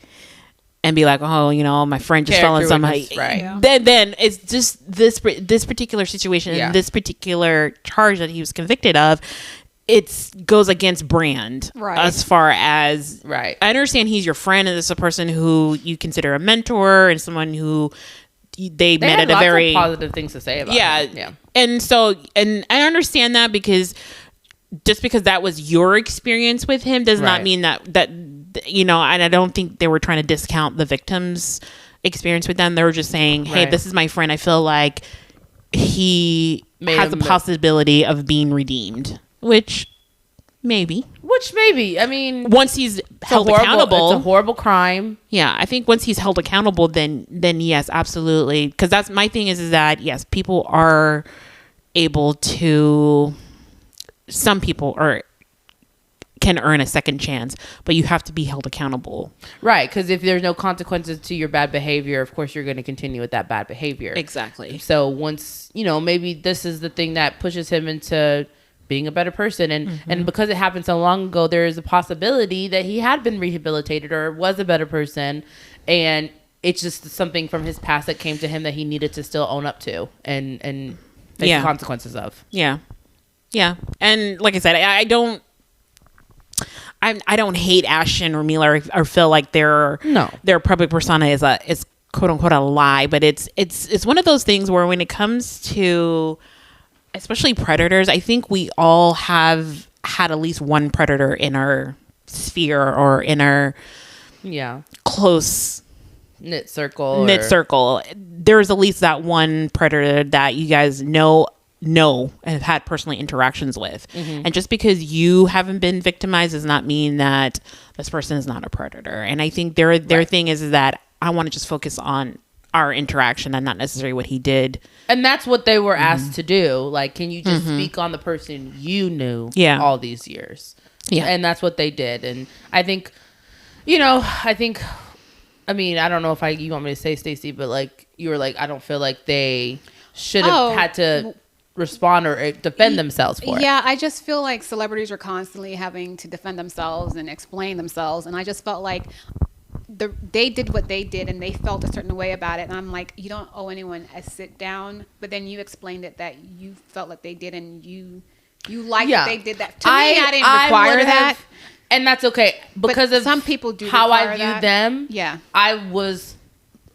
[SPEAKER 3] and be like, oh, my friend just fell in somebody,
[SPEAKER 1] right?
[SPEAKER 2] Yeah.
[SPEAKER 3] Then it's just this particular situation and this particular charge that he was convicted of. It goes against brand,
[SPEAKER 2] right?
[SPEAKER 3] As far as
[SPEAKER 1] right.
[SPEAKER 3] I understand he's your friend and this is a person who you consider a mentor and someone who they met
[SPEAKER 1] had
[SPEAKER 3] at a
[SPEAKER 1] lots
[SPEAKER 3] very
[SPEAKER 1] of positive things to say about him. Yeah.
[SPEAKER 3] And so, and I understand that because just because that was your experience with him does not mean that and I don't think they were trying to discount the victim's experience with them. They were just saying, hey, this is my friend. I feel like he has a possibility of being redeemed, which maybe.
[SPEAKER 1] I mean,
[SPEAKER 3] once he's held accountable.
[SPEAKER 1] It's a horrible crime.
[SPEAKER 3] Yeah, I think once he's held accountable, then yes, absolutely. Because that's my thing is that, yes, people are able to... Some people can earn a second chance, but you have to be held accountable.
[SPEAKER 1] Right, because if there's no consequences to your bad behavior, of course you're going to continue with that bad behavior.
[SPEAKER 3] Exactly.
[SPEAKER 1] So once, maybe this is the thing that pushes him into being a better person. And because it happened so long ago, there is a possibility that he had been rehabilitated or was a better person. And it's just something from his past that came to him that he needed to still own up to and face the consequences of.
[SPEAKER 3] Yeah. Yeah. And like I said, I don't hate Ashton or Mila or feel like their public persona is quote unquote a lie, but it's one of those things where when it comes to especially predators, I think we all have had at least one predator in our sphere or in our close
[SPEAKER 1] knit circle.
[SPEAKER 3] There's at least that one predator that you guys know and have had personally interactions with. And just because you haven't been victimized does not mean that this person is not a predator. And I think their thing is that I want to just focus on our interaction and not necessarily what he did.
[SPEAKER 1] And that's what they were asked to do. Like, can you just speak on the person you knew all these years? Yeah. And that's what they did. And I think, I don't know if you want me to say, Stacey, but like, you were like, I don't feel like they should have had to respond or defend themselves for it.
[SPEAKER 2] Yeah, I just feel like celebrities are constantly having to defend themselves and explain themselves. And I just felt like they did what they did and they felt a certain way about it. And I'm like, you don't owe anyone a sit down. But then you explained it that you felt like they did and you liked that they did that. To me, I didn't require that.
[SPEAKER 1] And that's okay. Because
[SPEAKER 2] but
[SPEAKER 1] of
[SPEAKER 2] some people do
[SPEAKER 1] how I viewed them.
[SPEAKER 2] Yeah.
[SPEAKER 1] I was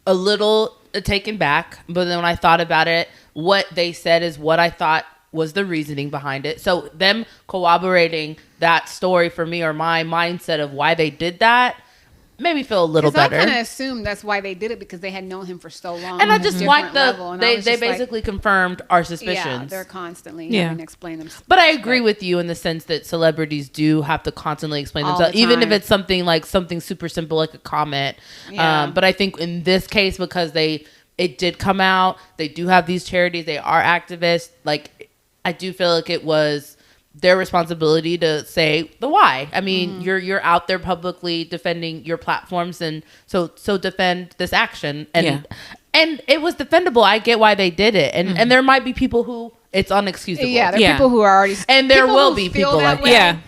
[SPEAKER 1] a little taken back. But then when I thought about it, what they said is what I thought was the reasoning behind it. So them corroborating that story for me or my mindset of why they did that made me feel a little better.
[SPEAKER 2] I kind of assumed that's why they did it because they had known him for so long.
[SPEAKER 1] And I just like they basically confirmed our suspicions.
[SPEAKER 2] Yeah, they're constantly having to explain themselves.
[SPEAKER 1] But I agree with you in the sense that celebrities do have to constantly explain themselves, even if it's something super simple like a comment. Yeah. But I think in this case, because it did come out, they do have these charities, they are activists. Like, I do feel like it was their responsibility to say the why. I mean, you're out there publicly defending your platforms, and so defend this action. And And it was defendable. I get why they did it. And there might be people who it's unexcusable.
[SPEAKER 2] Yeah, there are people who are already...
[SPEAKER 1] And there will be people like
[SPEAKER 2] that.
[SPEAKER 3] Yeah.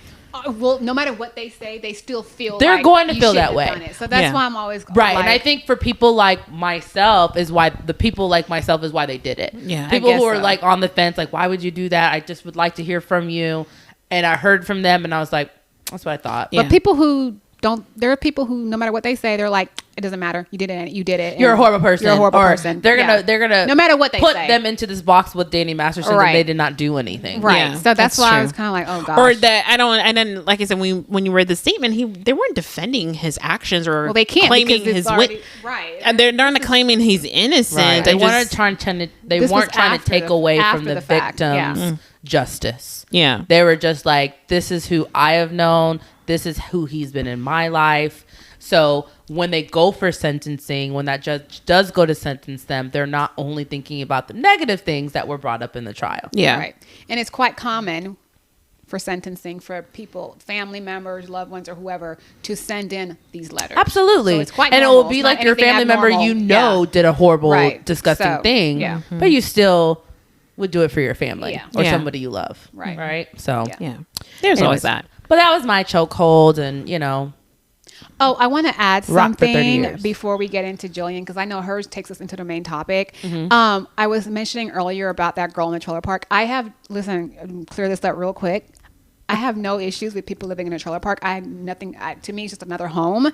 [SPEAKER 2] Well, no matter what they say, they still feel
[SPEAKER 1] they're
[SPEAKER 2] like
[SPEAKER 1] going to
[SPEAKER 2] you
[SPEAKER 1] feel
[SPEAKER 2] shouldn't
[SPEAKER 1] that way.
[SPEAKER 2] have done it. So that's why I'm always
[SPEAKER 1] right.
[SPEAKER 2] like,
[SPEAKER 1] and I think for people like myself is why the people like myself is why they did it.
[SPEAKER 3] Yeah,
[SPEAKER 1] people who are
[SPEAKER 2] so.
[SPEAKER 1] like on the fence, like, why would you do that? I just would like to hear from you. And I heard from them, and I was like, that's what I thought.
[SPEAKER 2] But people who don't, there are people who, no matter what they say, they're like, it doesn't matter. You did it. You did it.
[SPEAKER 1] You're a horrible person.
[SPEAKER 2] You're a horrible
[SPEAKER 1] or
[SPEAKER 2] person.
[SPEAKER 1] They're gonna
[SPEAKER 2] no matter what they
[SPEAKER 1] put
[SPEAKER 2] say.
[SPEAKER 1] them into this box with Danny Masterson, and they did not do anything.
[SPEAKER 2] Right.
[SPEAKER 3] Yeah,
[SPEAKER 2] so that's why
[SPEAKER 3] true.
[SPEAKER 2] I was kind of like, oh gosh.
[SPEAKER 3] Or that I don't. And then, like I said, when you read the statement, they weren't defending his actions or
[SPEAKER 2] they can't
[SPEAKER 3] claiming
[SPEAKER 2] because
[SPEAKER 3] his
[SPEAKER 2] it's already,
[SPEAKER 3] wit.
[SPEAKER 2] right.
[SPEAKER 3] And they're not claiming he's innocent.
[SPEAKER 1] Right. They weren't trying to. They
[SPEAKER 2] This
[SPEAKER 1] weren't
[SPEAKER 2] was
[SPEAKER 1] trying to
[SPEAKER 2] after
[SPEAKER 1] take
[SPEAKER 2] the-
[SPEAKER 1] away
[SPEAKER 2] after
[SPEAKER 1] from the
[SPEAKER 2] the fact.
[SPEAKER 1] victim's justice.
[SPEAKER 3] Yeah.
[SPEAKER 1] They were just like, this is who I have known. This is who he's been in my life. So when they go for sentencing, when that judge does go to sentence them, they're not only thinking about the negative things that were brought up in the trial.
[SPEAKER 3] Yeah.
[SPEAKER 2] Right. And it's quite common for sentencing for people, family members, loved ones, or whoever, to send in these letters.
[SPEAKER 1] Absolutely.
[SPEAKER 2] So it's quite
[SPEAKER 1] and
[SPEAKER 2] normal.
[SPEAKER 1] it will be
[SPEAKER 2] It's
[SPEAKER 1] like
[SPEAKER 2] not
[SPEAKER 1] your
[SPEAKER 2] anything
[SPEAKER 1] family member
[SPEAKER 2] abnormal.
[SPEAKER 1] you know did a horrible,
[SPEAKER 2] Right.
[SPEAKER 1] disgusting
[SPEAKER 2] So,
[SPEAKER 1] thing,
[SPEAKER 2] yeah.
[SPEAKER 1] but you still would do it for your family
[SPEAKER 2] Yeah.
[SPEAKER 1] or
[SPEAKER 3] Yeah.
[SPEAKER 1] somebody you love.
[SPEAKER 2] Right.
[SPEAKER 1] Right? So,
[SPEAKER 2] Yeah.
[SPEAKER 3] Yeah. There's always that.
[SPEAKER 1] But that was my chokehold, and, you know.
[SPEAKER 2] Oh, I want to add
[SPEAKER 1] Rock for 30
[SPEAKER 2] something
[SPEAKER 1] years.
[SPEAKER 2] before we get into Jillian, because I know hers takes us into the main topic.
[SPEAKER 1] Mm-hmm.
[SPEAKER 2] I was mentioning earlier about that girl in the trailer park. Clear this up real quick. I have no issues with people living in a trailer park. I have nothing, to me, it's just another home.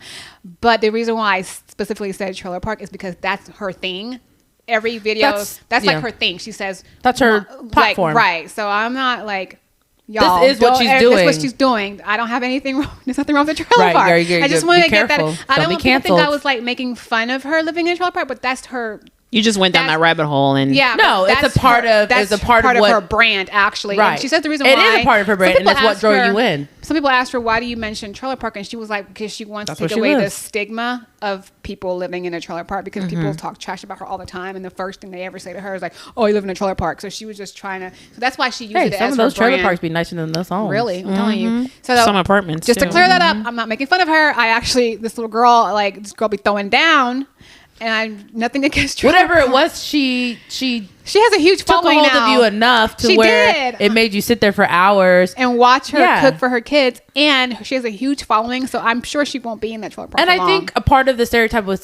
[SPEAKER 2] But the reason why I specifically said trailer park is because that's her thing. Every video, that's
[SPEAKER 1] yeah.
[SPEAKER 2] like her thing. She says,
[SPEAKER 1] That's her platform.
[SPEAKER 2] Right. So I'm not like, y'all,
[SPEAKER 1] This is what she's
[SPEAKER 2] That's
[SPEAKER 1] doing.
[SPEAKER 2] what she's doing. I don't have anything wrong. There's nothing wrong with the trailer
[SPEAKER 1] Right,
[SPEAKER 2] park.
[SPEAKER 1] you're
[SPEAKER 2] I just
[SPEAKER 1] be
[SPEAKER 2] wanted to get that.
[SPEAKER 1] careful.
[SPEAKER 2] I
[SPEAKER 1] Don't
[SPEAKER 2] don't
[SPEAKER 1] be
[SPEAKER 2] want people to think I
[SPEAKER 1] canceled.
[SPEAKER 2] was like making fun of her living in a trailer park, but that's her.
[SPEAKER 3] You just went down
[SPEAKER 2] That's-
[SPEAKER 3] that rabbit hole and
[SPEAKER 2] Yeah,
[SPEAKER 1] No,
[SPEAKER 2] but
[SPEAKER 1] it's
[SPEAKER 2] that's
[SPEAKER 1] a part of-
[SPEAKER 2] that's
[SPEAKER 1] it's a part of what-
[SPEAKER 2] her brand, actually.
[SPEAKER 1] Right.
[SPEAKER 2] And she says the reason
[SPEAKER 1] It
[SPEAKER 2] why
[SPEAKER 1] is a part of her brand,
[SPEAKER 2] some
[SPEAKER 1] and it's
[SPEAKER 2] people
[SPEAKER 1] what
[SPEAKER 2] asked
[SPEAKER 1] drew
[SPEAKER 2] her-
[SPEAKER 1] you in.
[SPEAKER 2] Some people asked her, "Why do you mention trailer park?" And she was like, "Because she wants
[SPEAKER 1] That's
[SPEAKER 2] to
[SPEAKER 1] where
[SPEAKER 2] take
[SPEAKER 1] she
[SPEAKER 2] away the
[SPEAKER 1] lives.
[SPEAKER 2] stigma of people living in a trailer park, because people talk trash about her all the time, and the first thing they ever say to her is like, 'Oh, you live in a trailer park.'" So she was just trying to. So that's why she used
[SPEAKER 1] Hey,
[SPEAKER 2] it
[SPEAKER 1] some
[SPEAKER 2] as
[SPEAKER 1] of
[SPEAKER 2] her
[SPEAKER 1] those trailer
[SPEAKER 2] brand.
[SPEAKER 1] parks be nicer than those homes.
[SPEAKER 2] Really, I'm telling you. So
[SPEAKER 3] some apartments.
[SPEAKER 2] just to
[SPEAKER 3] too.
[SPEAKER 2] clear that up, I'm not making fun of her. I actually, this girl be throwing down, and I'm nothing against trailer
[SPEAKER 1] Whatever it
[SPEAKER 2] park.
[SPEAKER 1] was, she
[SPEAKER 2] She has a huge
[SPEAKER 1] took a
[SPEAKER 2] following
[SPEAKER 1] hold
[SPEAKER 2] now.
[SPEAKER 1] of you enough to
[SPEAKER 2] She
[SPEAKER 1] where
[SPEAKER 2] did.
[SPEAKER 1] it made you sit there for hours.
[SPEAKER 2] And watch her
[SPEAKER 1] Yeah.
[SPEAKER 2] cook for her kids, and she has a huge following, so I'm sure she won't be in that trailer park.
[SPEAKER 1] And
[SPEAKER 2] for
[SPEAKER 1] I
[SPEAKER 2] long.
[SPEAKER 1] think a part of the stereotype with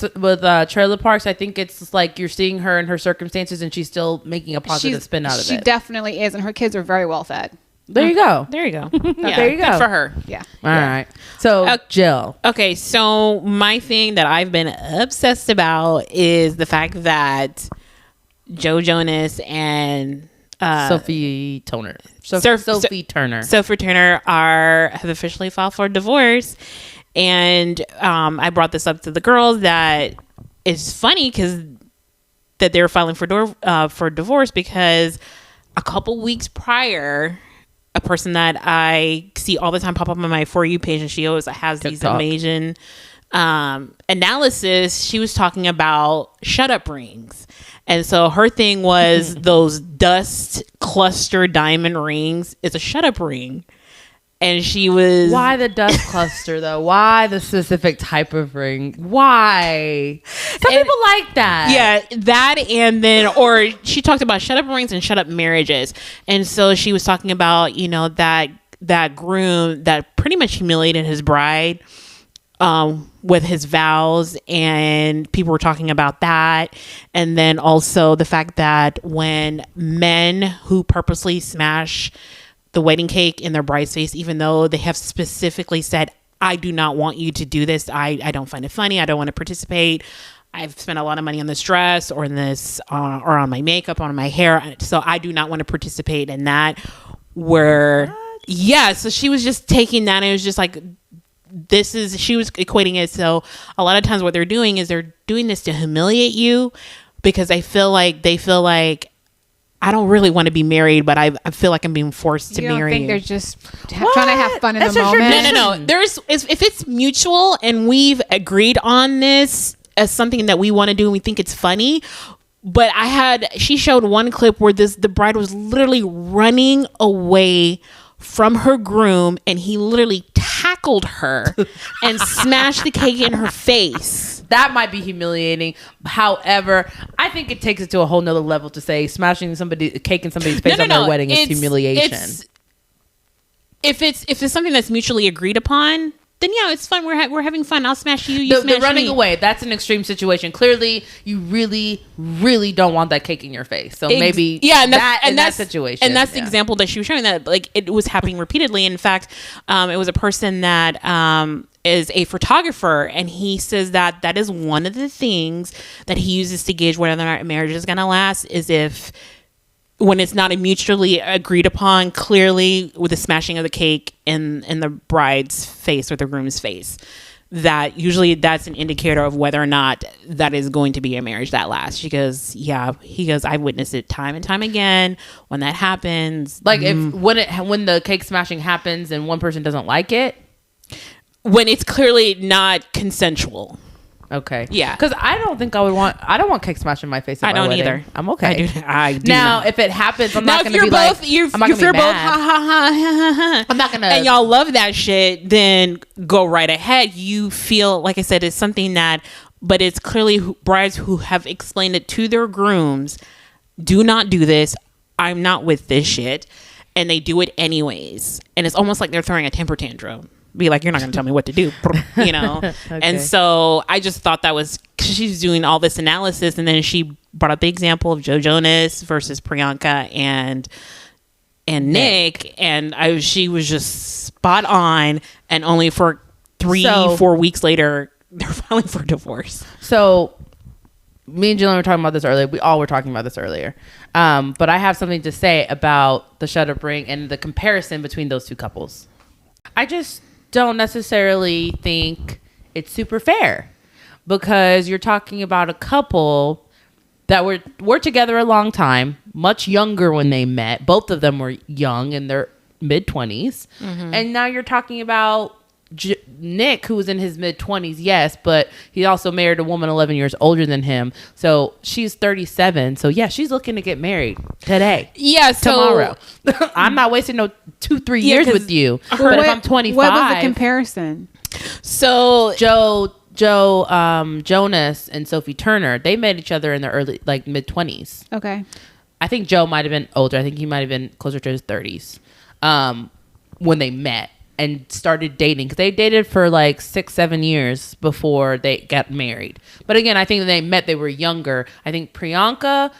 [SPEAKER 1] trailer parks, I think it's like you're seeing her in her circumstances, and she's still making a positive spin out of
[SPEAKER 2] she
[SPEAKER 1] it.
[SPEAKER 2] definitely is, and her kids are very well fed.
[SPEAKER 1] There you go.
[SPEAKER 3] There you go.
[SPEAKER 1] There you
[SPEAKER 3] good
[SPEAKER 1] go.
[SPEAKER 3] for her.
[SPEAKER 2] Yeah.
[SPEAKER 1] All right. So, Jill.
[SPEAKER 3] Okay, so my thing that I've been obsessed about is the fact that Joe Jonas and
[SPEAKER 1] Sophie Turner. Sophie Turner.
[SPEAKER 3] Sophie Turner have officially filed for divorce. And I brought this up to the girls that it's funny because that they're filing for divorce because a couple weeks prior, a person that I see all the time pop up on my For You page, and she always has these
[SPEAKER 1] TikTok.
[SPEAKER 3] amazing analysis. She was talking about shut up rings. And so her thing was those dust cluster diamond rings. It's a shut up ring. And she was...
[SPEAKER 1] Why the dust cluster, though? Why the specific type of ring? Why? Some people like that.
[SPEAKER 3] Yeah, that, and then, or she talked about shut up rings and shut up marriages. And so she was talking about, that groom that pretty much humiliated his bride with his vows, and people were talking about that. And then also the fact that when men who purposely smash the wedding cake in their bride's face, even though they have specifically said, I do not want you to do this. I don't find it funny. I don't want to participate. I've spent a lot of money on this dress or in this or on my makeup, on my hair. So I do not want to participate in that. So she was just taking that, and it was just like, she was equating it. So a lot of times what they're doing is they're doing this to humiliate you, because they feel like I don't really want to be married, but I feel like I'm being forced to
[SPEAKER 2] You don't
[SPEAKER 3] marry
[SPEAKER 2] think
[SPEAKER 3] you.
[SPEAKER 2] they're just trying to have fun in
[SPEAKER 1] That's
[SPEAKER 2] the
[SPEAKER 1] what you're
[SPEAKER 2] moment?
[SPEAKER 3] No. If it's mutual and we've agreed on this as something that we want to do and we think it's funny. But she showed one clip where the bride was literally running away from her groom, and he literally tackled her and smashed the cake in her face.
[SPEAKER 1] that might be humiliating. However, I think it takes it to a whole nother level to say smashing a cake in somebody's face on their wedding is humiliation.
[SPEAKER 3] If it's something that's mutually agreed upon, then yeah, it's fun. We're having fun. I'll smash you. You smash
[SPEAKER 1] the running
[SPEAKER 3] me.
[SPEAKER 1] away, that's an extreme situation. Clearly, you really, really don't want that cake in your face. So maybe that situation.
[SPEAKER 3] And that's the example that she was showing, that like it was happening repeatedly. In fact, it was a person that is a photographer, and he says that is one of the things that he uses to gauge whether or not a marriage is going to last, is if when it's not a mutually agreed upon, clearly with the smashing of the cake in the bride's face or the groom's face, that usually that's an indicator of whether or not that is going to be a marriage that lasts. He goes, I've witnessed it time and time again when that happens.
[SPEAKER 1] Like when the cake smashing happens and one person doesn't like it,
[SPEAKER 3] when it's clearly not consensual.
[SPEAKER 1] Okay.
[SPEAKER 3] Yeah.
[SPEAKER 1] Because I don't want cake smash in my face.
[SPEAKER 3] I don't either.
[SPEAKER 1] I'm okay.
[SPEAKER 3] I do
[SPEAKER 1] now,
[SPEAKER 3] not.
[SPEAKER 1] if it happens, I'm
[SPEAKER 3] now
[SPEAKER 1] not going to be like, I'm not going to be mad.
[SPEAKER 3] Ha, ha, ha, ha, ha.
[SPEAKER 1] I'm not going to.
[SPEAKER 3] And y'all love that shit, then go right ahead. You feel, like I said, it's something that, but it's clearly brides who have explained it to their grooms, do not do this. I'm not with this shit. And they do it anyways. And it's almost like they're throwing a temper tantrum. Be like, you're not going to tell me what to do, you know? Okay. And so I just thought that was, cause she's doing all this analysis, and then she brought up the example of Joe Jonas versus Priyanka and Nick, and she was just spot on, and only for 4 weeks later, they're filing for divorce.
[SPEAKER 1] So me and Jillian were talking about this earlier. We all were talking about this earlier. But I have something to say about the shut up ring and the comparison between those two couples. I just don't necessarily think it's super fair, because you're talking about a couple that were together a long time, much younger when they met. Both of them were young, in their mid-20s. Mm-hmm. And now you're talking about Nick, who was in his mid-20s, yes, but he also married a woman 11 years older than him. So she's 37. So yeah, she's looking to get married today.
[SPEAKER 3] Yeah,
[SPEAKER 1] tomorrow. I'm not wasting no 2-3 years with you. But if I'm 25,
[SPEAKER 2] what was the comparison?
[SPEAKER 3] So
[SPEAKER 1] Joe Jonas and Sophie Turner, they met each other in their early, like mid-20s.
[SPEAKER 2] Okay.
[SPEAKER 1] I think Joe might have been older. I think he might have been closer to his 30s when they met and started dating, because they dated for like 6-7 years before they got married. But again, I think when they met, they were younger. I think Priyanka,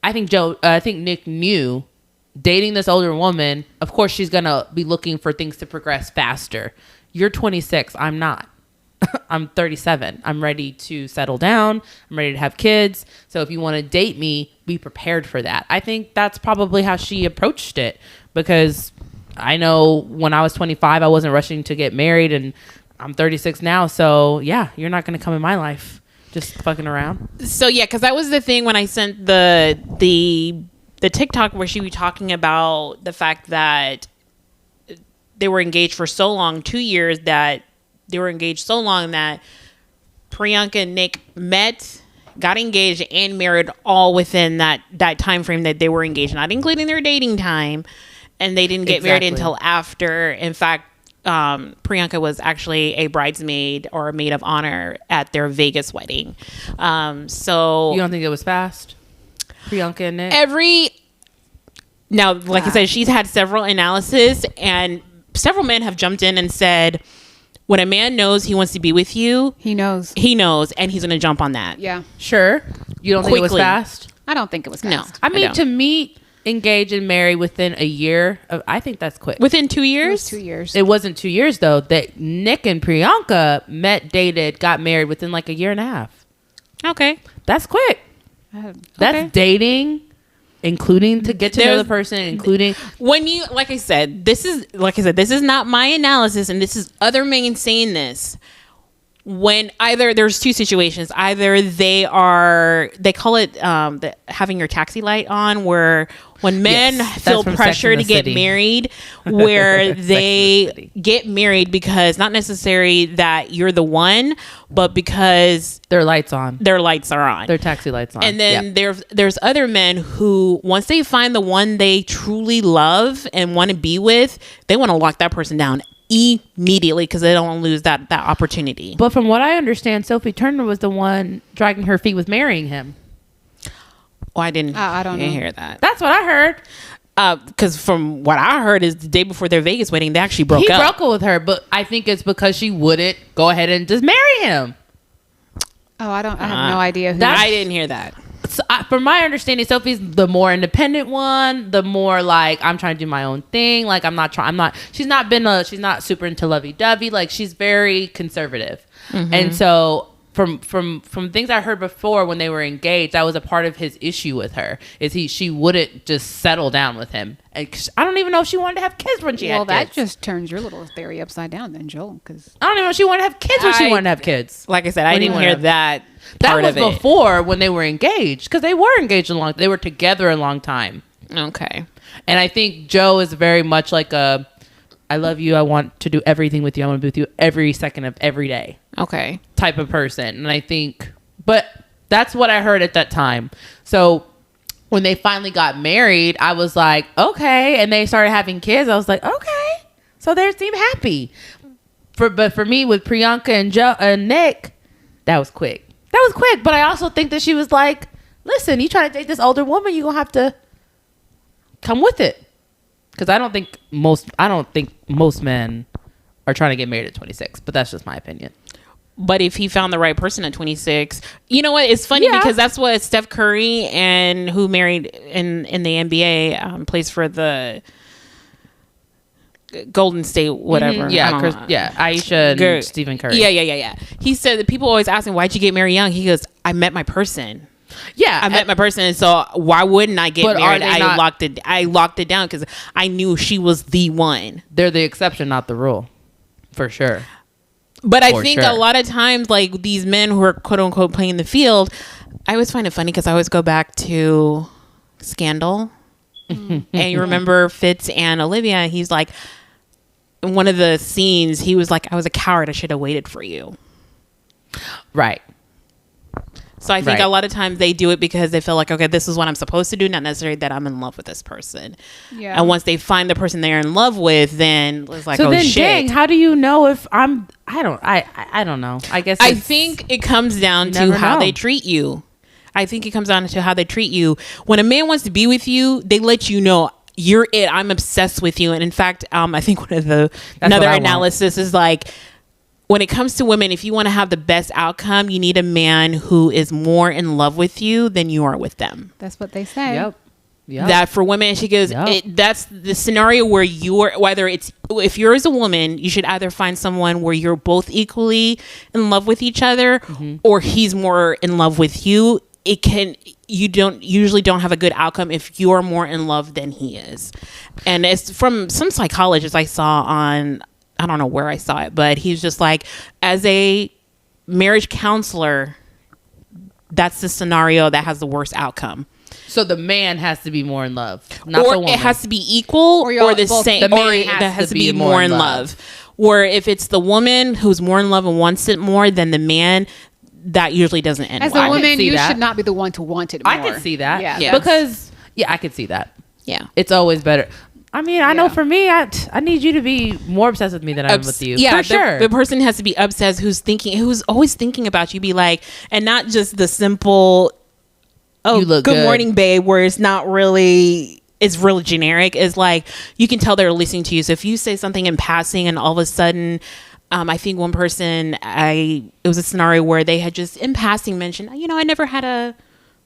[SPEAKER 1] I think Nick knew, dating this older woman, of course she's gonna be looking for things to progress faster. You're 26, I'm not. I'm 37. I'm ready to settle down. I'm ready to have kids. So if you want to date me, be prepared for that. I think that's probably how she approached it, because I know when I was 25, I wasn't rushing to get married, and I'm 36 now. So yeah, you're not going to come in my life just fucking around.
[SPEAKER 3] So yeah, because that was the thing when I sent the TikTok where she was talking about the fact that they were engaged for so long, 2 years, that they were engaged so long that Priyanka and Nick met, got engaged, and married all within that time frame that they were engaged, not including their dating time. And they didn't get married until after. In fact, Priyanka was actually a bridesmaid or a maid of honor at their Vegas wedding. So
[SPEAKER 1] you don't think it was fast, Priyanka and Nick?
[SPEAKER 3] I said, she's had several analysis, and several men have jumped in and said, when a man knows he wants to be with you,
[SPEAKER 2] he knows,
[SPEAKER 3] and he's going to jump on that.
[SPEAKER 2] Yeah,
[SPEAKER 1] sure. You don't think it was fast?
[SPEAKER 2] I don't think it was fast.
[SPEAKER 3] No,
[SPEAKER 1] I mean, to meet, engage, and marry within a year, I think that's quick.
[SPEAKER 3] Within 2 years?
[SPEAKER 2] It was 2 years.
[SPEAKER 1] It wasn't 2 years, though. That Nick and Priyanka met, dated, got married within like a year and a half.
[SPEAKER 3] Okay.
[SPEAKER 1] That's quick. That's dating, including to get to know the person, including
[SPEAKER 3] when you, like I said, this is not my analysis, and this is other men saying this. When either there's two situations, either they call it having your taxi light on, where when men feel pressure to get married, where they get married because not necessarily that you're the one, but because
[SPEAKER 1] their lights are on,
[SPEAKER 3] their
[SPEAKER 1] taxi lights on.
[SPEAKER 3] And then there's other men who, once they find the one they truly love and want to be with, they want to lock that person down immediately because they don't lose that opportunity.
[SPEAKER 1] But from what I understand, Sophie Turner was the one dragging her feet with marrying him.
[SPEAKER 3] Oh, I didn't
[SPEAKER 2] know.
[SPEAKER 3] hear that.
[SPEAKER 1] That's what I heard.
[SPEAKER 3] Because from what I heard is the day before their Vegas wedding, they actually broke up.
[SPEAKER 1] He broke up with her, but I think it's because she wouldn't go ahead and just marry him.
[SPEAKER 2] Oh, I have no idea.
[SPEAKER 3] I didn't hear that.
[SPEAKER 1] So, from my understanding, Sophie's the more independent one, the more like I'm trying to do my own thing. Like she's not super into lovey-dovey. Like she's very conservative. Mm-hmm. And so from things I heard before when they were engaged, that was a part of his issue with her is she wouldn't just settle down with him. And I don't even know if she wanted to have kids when she had kids.
[SPEAKER 2] Well, that just turns your little theory upside down then, Joel, because
[SPEAKER 1] I don't even know if she wanted to have kids when she wanted to have kids.
[SPEAKER 3] Like I said, I didn't hear that.
[SPEAKER 1] That was before when they were engaged, because they were engaged they were together a long time.
[SPEAKER 3] Okay.
[SPEAKER 1] And I think Joe is very much like I love you, I want to do everything with you, I want to be with you every second of every day.
[SPEAKER 3] Okay.
[SPEAKER 1] Type of person. And I think, but that's what I heard at that time. So when they finally got married, I was like, okay. And they started having kids. I was like, okay. So they seem happy. But for me with Priyanka and Joe and Nick, that was quick. But I also think that she was like, listen, you trying to date this older woman, you're going to have to come with it. Because I don't think most men are trying to get married at 26. But that's just my opinion.
[SPEAKER 3] But if he found the right person at 26, you know what? It's funny because that's what Steph Curry and who married in the NBA plays for the Golden State, whatever.
[SPEAKER 1] Mm-hmm. Yeah, Aisha and Stephen Curry.
[SPEAKER 3] Yeah. He said that people always ask him, why'd you get married young? He goes, I met my person.
[SPEAKER 1] Yeah,
[SPEAKER 3] I met my person, and so why wouldn't I get married? I locked it down because I knew she was the one.
[SPEAKER 1] They're the exception, not the rule, for sure.
[SPEAKER 3] But I think a lot of times, like these men who are quote unquote playing the field, I always find it funny because I always go back to Scandal, and you remember Fitz and Olivia. And he's like, in one of the scenes, he was like, "I was a coward. I should have waited for you."
[SPEAKER 1] Right.
[SPEAKER 3] So I think a lot of times they do it because they feel like, okay, this is what I'm supposed to do, not necessarily that I'm in love with this person. Yeah. And once they find the person they're in love with, then it's like, shit.
[SPEAKER 1] Dang, how do you know if I don't know. I guess
[SPEAKER 3] I think it comes down to how they treat you. I think it comes down to how they treat you. When a man wants to be with you, they let you know you're it. I'm obsessed with you. And in fact, I think another analysis is like, when it comes to women, if you want to have the best outcome, you need a man who is more in love with you than you are with them.
[SPEAKER 2] That's what they say.
[SPEAKER 1] Yep.
[SPEAKER 3] That for women, she goes, that's the scenario where if you're as a woman, you should either find someone where you're both equally in love with each other, or he's more in love with you. You usually don't have a good outcome if you're more in love than he is. And it's from some psychologist I saw on, I don't know where I saw it, but he's just like, as a marriage counselor, that's the scenario that has the worst outcome.
[SPEAKER 1] So the man has to be more in love, not the woman.
[SPEAKER 3] It has to be equal, or the same.
[SPEAKER 1] The man has to be more in love.
[SPEAKER 3] Or if it's the woman who's more in love and wants it more than the man, that usually doesn't end.
[SPEAKER 2] As a woman, you should not be the one to want it more.
[SPEAKER 1] I can see that.
[SPEAKER 2] Yeah.
[SPEAKER 1] Because I can see that.
[SPEAKER 3] Yeah.
[SPEAKER 1] It's always better. I mean, I know for me, I need you to be more obsessed with me than I'm with you.
[SPEAKER 3] Yeah,
[SPEAKER 1] for sure.
[SPEAKER 3] The person has to be obsessed who's always thinking about you. Be like, and not just the simple, you look good morning, babe, where it's not really, it's really generic. It's like, you can tell they're listening to you. So if you say something in passing and all of a sudden, I think one person, it was a scenario where they had just in passing mentioned, I never had a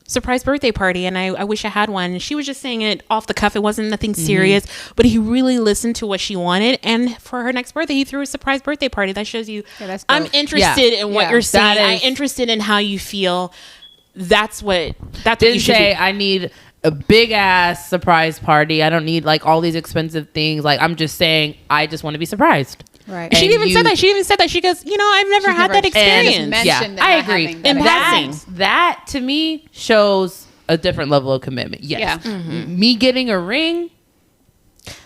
[SPEAKER 3] surprise birthday party and I wish I had one. And she was just saying it off the cuff. It wasn't nothing serious, but he really listened to what she wanted. And for her next birthday, he threw a surprise birthday party. That shows you, I'm interested in what you're saying. I'm interested in how you feel. That's what you should say.
[SPEAKER 1] I need a big ass surprise party. I don't need like all these expensive things. Like, I'm just saying, I just want to be surprised.
[SPEAKER 2] Right.
[SPEAKER 3] She even said that. She goes, I've never had that experience.
[SPEAKER 1] I agree. And that to me shows a different level of commitment. Yes. Yeah. Me getting a ring,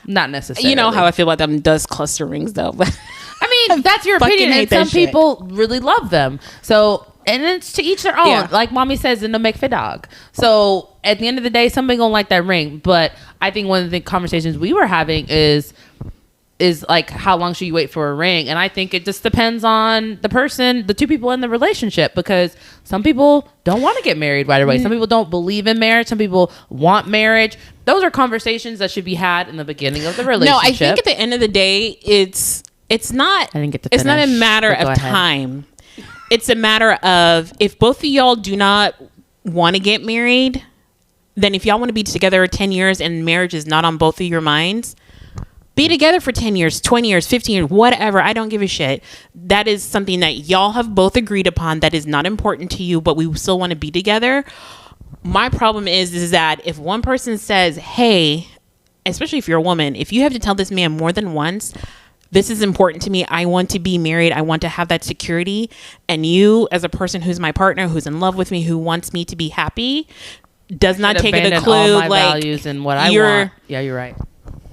[SPEAKER 1] not necessarily.
[SPEAKER 3] You know how I feel about them dust cluster rings, though.
[SPEAKER 1] I mean, that's your opinion. And some people really love them. So, and it's to each their own. Yeah. Like mommy says in the make for dog. So at the end of the day, somebody gonna like that ring. But I think one of the conversations we were having is, is like, how long should you wait for a ring? And I think it just depends on the person, the two people in the relationship, because some people don't want to get married right away. Some people don't believe in marriage. Some people want marriage. Those are conversations that should be had in the beginning of the relationship.
[SPEAKER 3] No, I think at the end of the day, it's not.
[SPEAKER 1] I didn't get to
[SPEAKER 3] It's not a
[SPEAKER 1] finish,
[SPEAKER 3] matter
[SPEAKER 1] but go
[SPEAKER 3] of
[SPEAKER 1] ahead.
[SPEAKER 3] time. It's a matter of, if both of y'all do not want to get married, then if y'all want to be together 10 years and marriage is not on both of your minds, be together for 10 years, 20 years, 15 years, whatever. I don't give a shit. That is something that y'all have both agreed upon that is not important to you, but we still want to be together. My problem is that if one person says, hey, especially if you're a woman, if you have to tell this man more than once, this is important to me, I want to be married, I want to have that security, and you, as a person who's my partner, who's in love with me, who wants me to be happy, does not take it a
[SPEAKER 1] Abandon
[SPEAKER 3] clue,
[SPEAKER 1] all my
[SPEAKER 3] like,
[SPEAKER 1] values and what I want. Yeah, you're right.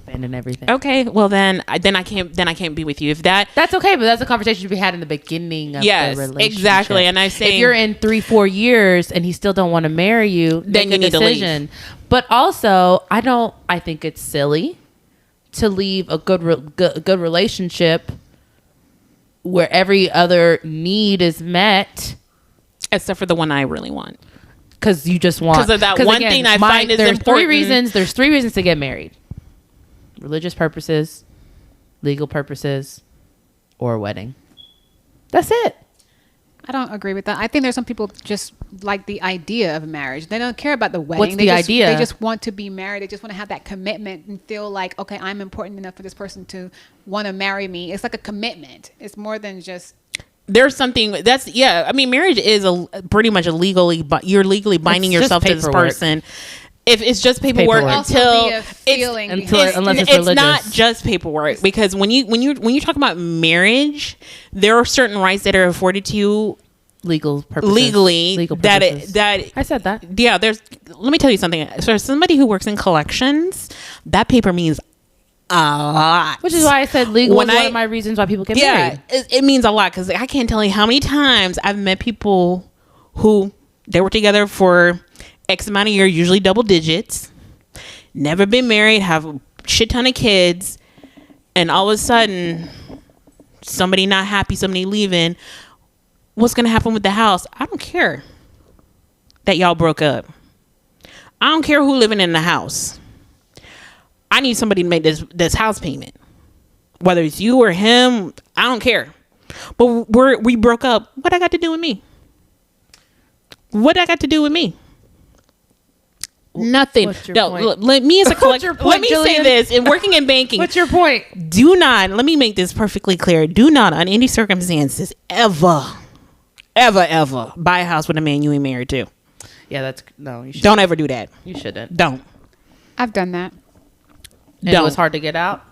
[SPEAKER 1] Abandon everything.
[SPEAKER 3] okay, well then I can't be with you. If
[SPEAKER 1] That's okay, but that's a conversation to be had in the beginning of
[SPEAKER 3] yes,
[SPEAKER 1] the relationship.
[SPEAKER 3] exactly. And I say,
[SPEAKER 1] if you're in 3-4 years and he still don't want to marry you,
[SPEAKER 3] Then
[SPEAKER 1] make
[SPEAKER 3] you
[SPEAKER 1] a
[SPEAKER 3] need to
[SPEAKER 1] decision. But also, I think it's silly to leave a good relationship where every other need is met,
[SPEAKER 3] except for the one I really want.
[SPEAKER 1] because you just want,
[SPEAKER 3] 'Cause of that one thing I find is
[SPEAKER 1] there's
[SPEAKER 3] important.
[SPEAKER 1] There's 3 reasons to get married: religious purposes, legal purposes, or a wedding. That's it.
[SPEAKER 2] I don't agree with that. I think there's some people just like the idea of marriage. They don't care about the wedding.
[SPEAKER 1] What's the idea?
[SPEAKER 2] They just want to be married. They just want to have that commitment and feel like, okay, I'm important enough for this person to want to marry me. It's like a commitment. It's more than just.
[SPEAKER 3] There's something that's, yeah, I mean, marriage is pretty much you're legally binding
[SPEAKER 1] It's just
[SPEAKER 3] yourself to this
[SPEAKER 1] paperwork.
[SPEAKER 3] person. If it's just paperwork,
[SPEAKER 1] paperwork.
[SPEAKER 2] Also
[SPEAKER 3] until
[SPEAKER 2] be a feeling
[SPEAKER 1] unless it's
[SPEAKER 3] it's
[SPEAKER 1] religious.
[SPEAKER 3] not just paperwork, because when you talk about marriage, there are certain rights that are afforded to you
[SPEAKER 1] Legal purposes.
[SPEAKER 3] legally
[SPEAKER 1] Legal
[SPEAKER 3] that
[SPEAKER 1] purposes.
[SPEAKER 3] I
[SPEAKER 1] said that.
[SPEAKER 3] yeah, let me tell you something. For somebody who works in collections, that paper means a lot.
[SPEAKER 1] Which is why I said legal
[SPEAKER 3] When
[SPEAKER 1] is one
[SPEAKER 3] I-
[SPEAKER 1] of my reasons why people get
[SPEAKER 3] Yeah,
[SPEAKER 1] married.
[SPEAKER 3] it means a lot, because I can't tell you how many times I've met people who they were together for X amount of years, usually double digits, never been married, have a shit ton of kids, and all of a sudden somebody not happy, somebody leaving. What's gonna happen with the house? I don't care that y'all broke up. I don't care who living in the house. I need somebody to make this house payment. Whether it's you or him, I don't care. But we broke up. What I got to do with me? What I got to do with me? Nothing.
[SPEAKER 1] What's your
[SPEAKER 3] No,
[SPEAKER 1] point?
[SPEAKER 3] let me as a
[SPEAKER 1] What's
[SPEAKER 3] collector.
[SPEAKER 1] your point,
[SPEAKER 3] Let me say
[SPEAKER 1] Jillian?
[SPEAKER 3] this: in working in banking,
[SPEAKER 1] What's your point?
[SPEAKER 3] do not. Let me make this perfectly clear. Do not, on any circumstances, ever buy a house with a man you ain't married to.
[SPEAKER 1] Yeah, no. You shouldn't.
[SPEAKER 3] Don't ever do that.
[SPEAKER 1] You shouldn't.
[SPEAKER 3] Don't.
[SPEAKER 2] I've done that.
[SPEAKER 1] And it
[SPEAKER 3] Don't.
[SPEAKER 1] was hard to get out.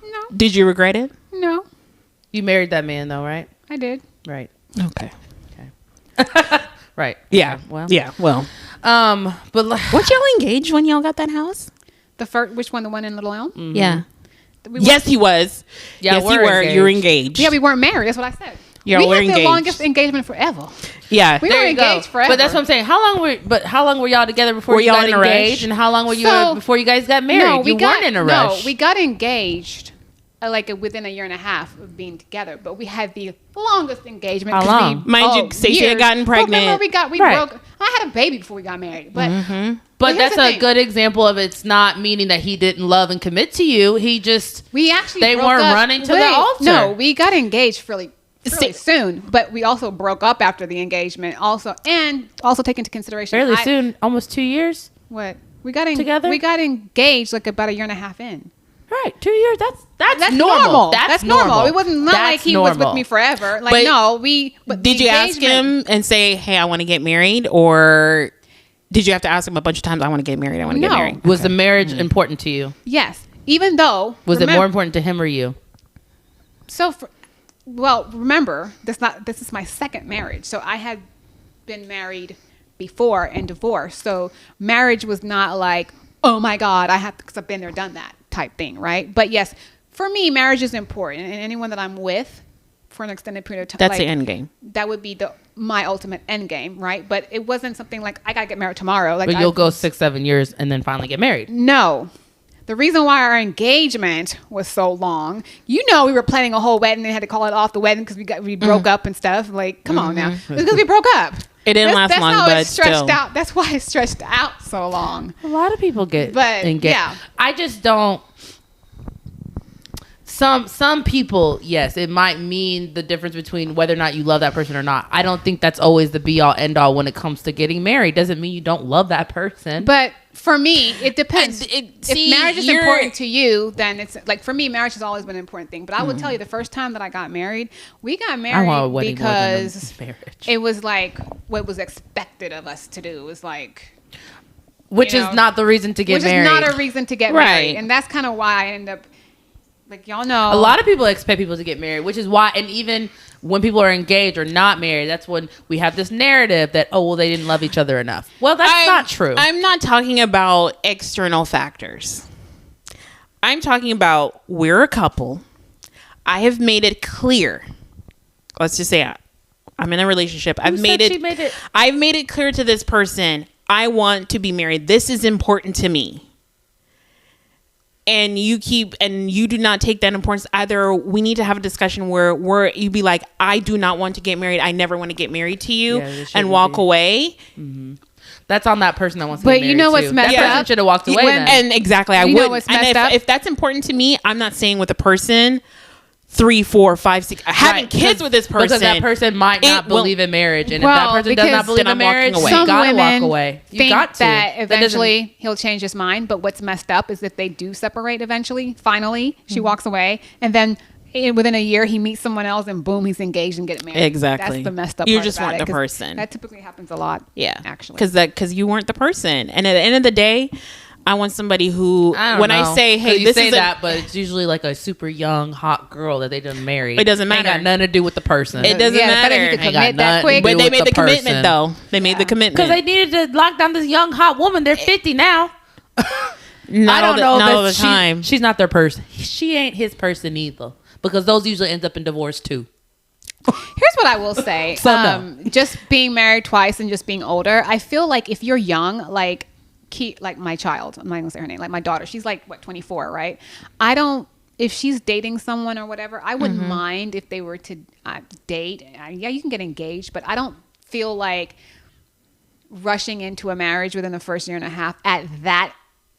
[SPEAKER 2] No,
[SPEAKER 3] Did you regret it?
[SPEAKER 2] no,
[SPEAKER 1] You married that man though, right?
[SPEAKER 2] I did.
[SPEAKER 1] Right.
[SPEAKER 3] Okay.
[SPEAKER 1] Right.
[SPEAKER 3] Yeah.
[SPEAKER 1] Okay, well.
[SPEAKER 3] Yeah. Well.
[SPEAKER 1] But
[SPEAKER 3] Weren't y'all engaged when y'all got that house?
[SPEAKER 2] The first, which one? The one in Little Elm?
[SPEAKER 3] Yeah.
[SPEAKER 2] We
[SPEAKER 3] Yes, he was.
[SPEAKER 1] Yeah,
[SPEAKER 3] yes, you
[SPEAKER 1] we're
[SPEAKER 3] were.
[SPEAKER 1] engaged.
[SPEAKER 3] You were engaged.
[SPEAKER 2] Yeah, we weren't married. That's what I said.
[SPEAKER 3] Yeah,
[SPEAKER 2] we
[SPEAKER 3] we're
[SPEAKER 2] had
[SPEAKER 3] engaged.
[SPEAKER 2] the longest engagement forever.
[SPEAKER 3] Yeah.
[SPEAKER 2] We
[SPEAKER 1] there
[SPEAKER 2] were
[SPEAKER 1] you go.
[SPEAKER 2] engaged forever.
[SPEAKER 1] But that's what I'm saying. How long were y'all together before
[SPEAKER 3] Were
[SPEAKER 1] you
[SPEAKER 3] y'all
[SPEAKER 1] got
[SPEAKER 3] in a rush?
[SPEAKER 1] engaged? And how long were you
[SPEAKER 2] So-
[SPEAKER 1] before you guys got married? You weren't in a rush.
[SPEAKER 2] No, we got engaged like within a year and a half of being together. But we had the longest engagement.
[SPEAKER 1] How
[SPEAKER 2] 'cause
[SPEAKER 1] long?
[SPEAKER 3] Mind you, Stacey had
[SPEAKER 2] years.
[SPEAKER 3] gotten
[SPEAKER 2] But
[SPEAKER 3] pregnant.
[SPEAKER 2] remember, we
[SPEAKER 1] Right.
[SPEAKER 2] broke. I had a baby before we got married. But
[SPEAKER 1] But
[SPEAKER 2] here's
[SPEAKER 1] that's
[SPEAKER 2] the
[SPEAKER 1] a
[SPEAKER 2] thing.
[SPEAKER 1] good example of it's not meaning that he didn't love and commit to you. He just
[SPEAKER 2] we actually
[SPEAKER 1] They
[SPEAKER 2] broke
[SPEAKER 1] weren't
[SPEAKER 2] up-
[SPEAKER 1] running to the
[SPEAKER 2] Wait,
[SPEAKER 1] altar.
[SPEAKER 2] No, we got engaged fairly
[SPEAKER 3] Sta-
[SPEAKER 2] soon, but we also broke up after the engagement. Also take into consideration
[SPEAKER 1] fairly soon, almost 2 years.
[SPEAKER 2] What we got
[SPEAKER 1] Together?
[SPEAKER 2] We got engaged like about a year and a half in.
[SPEAKER 1] Right, 2 years. That's
[SPEAKER 2] That's
[SPEAKER 1] normal.
[SPEAKER 2] That's normal. It wasn't not like
[SPEAKER 1] That's
[SPEAKER 2] he was with
[SPEAKER 1] normal.
[SPEAKER 2] me forever. Like
[SPEAKER 3] But
[SPEAKER 2] no, But
[SPEAKER 3] Did
[SPEAKER 2] the
[SPEAKER 3] you ask
[SPEAKER 2] engagement-
[SPEAKER 3] him and say, "Hey, I want to get married," or did you have to ask him a bunch of times, "I want to get married. I want to get
[SPEAKER 2] No.
[SPEAKER 3] married"?
[SPEAKER 1] Was the marriage important to you?
[SPEAKER 2] Yes, even though
[SPEAKER 1] Was it more important to him or you?
[SPEAKER 2] Remember, this is my second marriage. So I had been married before and divorced. So marriage was not like, oh my God, I have to, because I've been there, done that type thing, right? But yes, for me, marriage is important, and anyone that I'm with for an extended period of time,
[SPEAKER 3] That's the end game.
[SPEAKER 2] That would be my ultimate end game, right? But it wasn't something like I gotta get married tomorrow. Like
[SPEAKER 1] But you'll go 6-7 years and then finally get married.
[SPEAKER 2] No, the reason why our engagement was so long, we were planning a whole wedding and had to call it off the wedding because we broke up and stuff. Like, come on now. It's because we broke up.
[SPEAKER 3] It didn't last long,
[SPEAKER 2] how
[SPEAKER 3] but
[SPEAKER 2] it's stretched
[SPEAKER 3] still.
[SPEAKER 2] out. That's why it's stretched out so long.
[SPEAKER 1] A lot of people get engaged.
[SPEAKER 2] Yeah.
[SPEAKER 1] I just don't. Some people, yes, it might mean the difference between whether or not you love that person or not. I don't think that's always the be all end all when it comes to getting married. Doesn't mean you don't love that person.
[SPEAKER 2] But for me, it depends. If marriage is important to you, then it's like, for me, marriage has always been an important thing. But I would tell you, the first time that I got married, we got married because it was like what was expected of us to do. It was like,
[SPEAKER 1] which is not the reason to get married.
[SPEAKER 2] Which is not a reason to get married. And that's kind of why I ended up, like, y'all know.
[SPEAKER 1] A lot of people expect people to get married, which is why, and even when people are engaged or not married, that's when we have this narrative that, oh, well, they didn't love each other enough. Well, that's not true.
[SPEAKER 3] I'm not talking about external factors. I'm talking about we're a couple. I have made it clear. Let's just say I'm in a relationship. I've made it clear to this person, I want to be married. This is important to me. And you do not take that importance. Either we need to have a discussion where you be like, I do not want to get married. I never want to get married to you, and walk away.
[SPEAKER 1] Mm-hmm. That's on that person that wants to get married.
[SPEAKER 2] But you know what's messed up?
[SPEAKER 1] That person should have walked away then.
[SPEAKER 3] And exactly, I would. And if that's important to me, I'm not staying with a person 3, 4, 5, 6, having kids with this person.
[SPEAKER 1] Because that person might not believe in marriage. And if that person does not believe in marriage, you
[SPEAKER 2] some
[SPEAKER 1] gotta
[SPEAKER 2] women
[SPEAKER 1] walk away. You
[SPEAKER 2] think
[SPEAKER 1] got to.
[SPEAKER 2] that eventually he'll change his mind. But what's messed up is that they do separate eventually. Finally, she walks away. And then within a year, he meets someone else and boom, he's engaged and getting married.
[SPEAKER 3] Exactly.
[SPEAKER 2] That's the messed up
[SPEAKER 3] You
[SPEAKER 2] part
[SPEAKER 3] just
[SPEAKER 2] about
[SPEAKER 3] want
[SPEAKER 2] it,
[SPEAKER 3] the person.
[SPEAKER 2] That typically happens a lot.
[SPEAKER 3] Yeah.
[SPEAKER 2] Actually.
[SPEAKER 3] Because you weren't the person. And at the end of the day, I want somebody who, I say, hey,
[SPEAKER 1] this is that, but it's usually like a super young, hot girl that they done married.
[SPEAKER 3] It doesn't matter.
[SPEAKER 1] Ain't got nothing to do with the person.
[SPEAKER 3] It doesn't matter.
[SPEAKER 2] You could commit that quick.
[SPEAKER 3] But they made the commitment, though. They made the commitment.
[SPEAKER 1] Because they needed to lock down this young, hot woman. They're 50 now.
[SPEAKER 3] I don't know. Not all the time.
[SPEAKER 1] She's not their person. She ain't his person either. Because those usually end up in divorce, too.
[SPEAKER 2] Here's what I will say. Just being married twice and just being older, I feel like if you're young, like my child, I'm not gonna say her name, like my daughter, she's like 24, right? If she's dating someone or whatever, I wouldn't mind if they were to date. Yeah, you can get engaged, but I don't feel like rushing into a marriage within the first year and a half at that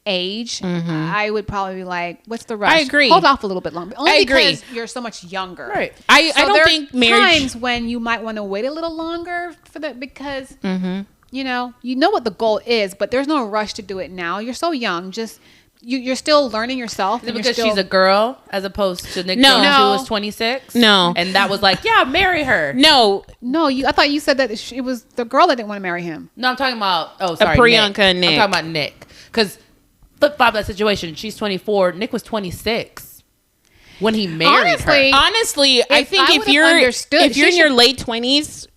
[SPEAKER 2] age. I would probably be like, what's the rush?
[SPEAKER 3] I agree.
[SPEAKER 2] Hold off a little bit longer. Only because
[SPEAKER 3] agree.
[SPEAKER 2] you're so much younger.
[SPEAKER 1] Right.
[SPEAKER 3] I don't think marriage.
[SPEAKER 2] Times when you might want to wait a little longer for that because you know what the goal is, but there's no rush to do it now. You're so young. Just you're still learning yourself.
[SPEAKER 1] Is it because she's a girl as opposed to Nick
[SPEAKER 3] No.
[SPEAKER 1] Jonas, who was 26?
[SPEAKER 3] No.
[SPEAKER 1] And that was like, yeah, marry her.
[SPEAKER 3] No.
[SPEAKER 2] I thought you said that it was the girl that didn't want to marry him.
[SPEAKER 1] No, I'm talking about,
[SPEAKER 3] Priyanka and Nick.
[SPEAKER 1] I'm talking about Nick. Because flip-flop that situation. She's 24. Nick was 26 when he married her.
[SPEAKER 3] Honestly, I think if you're in your late 20s,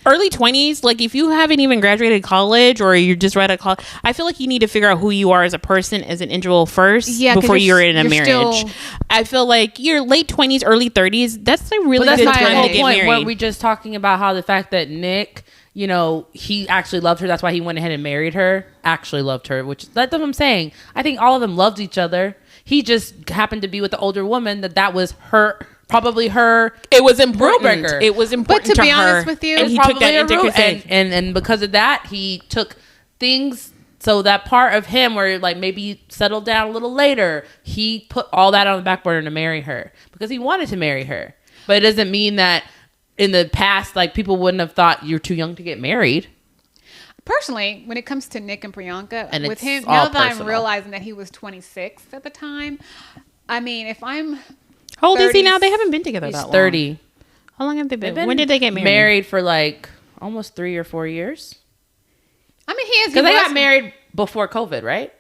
[SPEAKER 3] early 20s, like if you haven't even graduated college or you're just right out of college, I feel like you need to figure out who you are as a person, as an individual first before you're in a marriage. I feel like your late 20s, early 30s, that's a really good time to get married.
[SPEAKER 1] Weren't we just talking about how the fact that Nick, you know, he actually loved her. That's why he went ahead and married her. Actually loved her, which that's what I'm saying. I think all of them loved each other. He just happened to be with the older woman that was probably her.
[SPEAKER 3] It was important.
[SPEAKER 1] Rule breaker.
[SPEAKER 3] It was important
[SPEAKER 2] but to be
[SPEAKER 3] her,
[SPEAKER 2] honest with you,
[SPEAKER 3] and he took that into consideration.
[SPEAKER 1] And because of that, he took things. So that part of him where like maybe settled down a little later, he put all that on the back burner to marry her because he wanted to marry her. But it doesn't mean that in the past, like people wouldn't have thought you're too young to get married.
[SPEAKER 2] Personally, when it comes to Nick and Priyanka,
[SPEAKER 1] and
[SPEAKER 2] with him, now that I'm realizing that he was 26 at the time, I mean, if I'm
[SPEAKER 3] how old is he now? They haven't been together that long.
[SPEAKER 1] 30.
[SPEAKER 3] How long have they been? When did they get married?
[SPEAKER 1] Married for like almost 3 or 4 years.
[SPEAKER 2] I mean, he is
[SPEAKER 1] because they got married before COVID, right?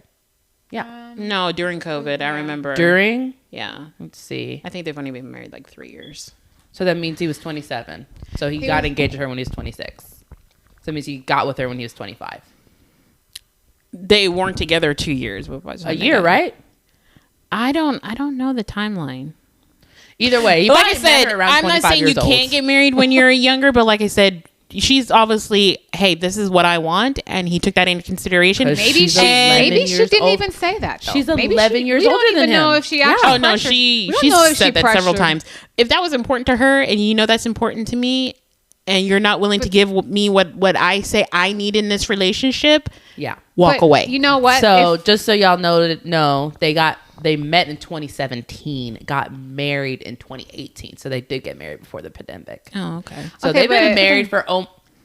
[SPEAKER 3] Yeah. No, during COVID, I remember.
[SPEAKER 1] During?
[SPEAKER 3] Yeah.
[SPEAKER 1] Let's see.
[SPEAKER 3] I think they've only been married like 3 years.
[SPEAKER 1] So that means he was 27. So he got engaged to her when he was 26. So that means he got with her when he was 25.
[SPEAKER 3] They weren't together 2 years.
[SPEAKER 1] A year, right?
[SPEAKER 3] I don't know the timeline.
[SPEAKER 1] Either way,
[SPEAKER 3] like I said, I'm not saying you can't get married when you're younger, but like I said, she's obviously, hey, this is what I want, and he took that into consideration.
[SPEAKER 2] Maybe
[SPEAKER 1] She's
[SPEAKER 2] she
[SPEAKER 1] 11
[SPEAKER 2] maybe she
[SPEAKER 1] years
[SPEAKER 2] didn't
[SPEAKER 1] old.
[SPEAKER 2] even say that. Though.
[SPEAKER 1] She's
[SPEAKER 2] Maybe
[SPEAKER 1] 11 years
[SPEAKER 2] we don't
[SPEAKER 1] older than
[SPEAKER 2] even know
[SPEAKER 1] him.
[SPEAKER 2] if she actually.
[SPEAKER 3] Oh no,
[SPEAKER 2] pressured- we don't
[SPEAKER 3] she's
[SPEAKER 2] know if
[SPEAKER 3] said
[SPEAKER 2] she
[SPEAKER 3] that several
[SPEAKER 2] pressured-
[SPEAKER 3] times. If that was important to her, and you know that's important to me, and you're not willing to give me what I say I need in this relationship,
[SPEAKER 1] Yeah.
[SPEAKER 3] walk
[SPEAKER 2] But
[SPEAKER 3] away.
[SPEAKER 2] You know what?
[SPEAKER 1] So just so y'all know, they met in 2017, got married in 2018. So they did get married before the pandemic.
[SPEAKER 3] Oh, okay.
[SPEAKER 1] So
[SPEAKER 2] Okay,
[SPEAKER 1] they've been
[SPEAKER 2] but-
[SPEAKER 1] married for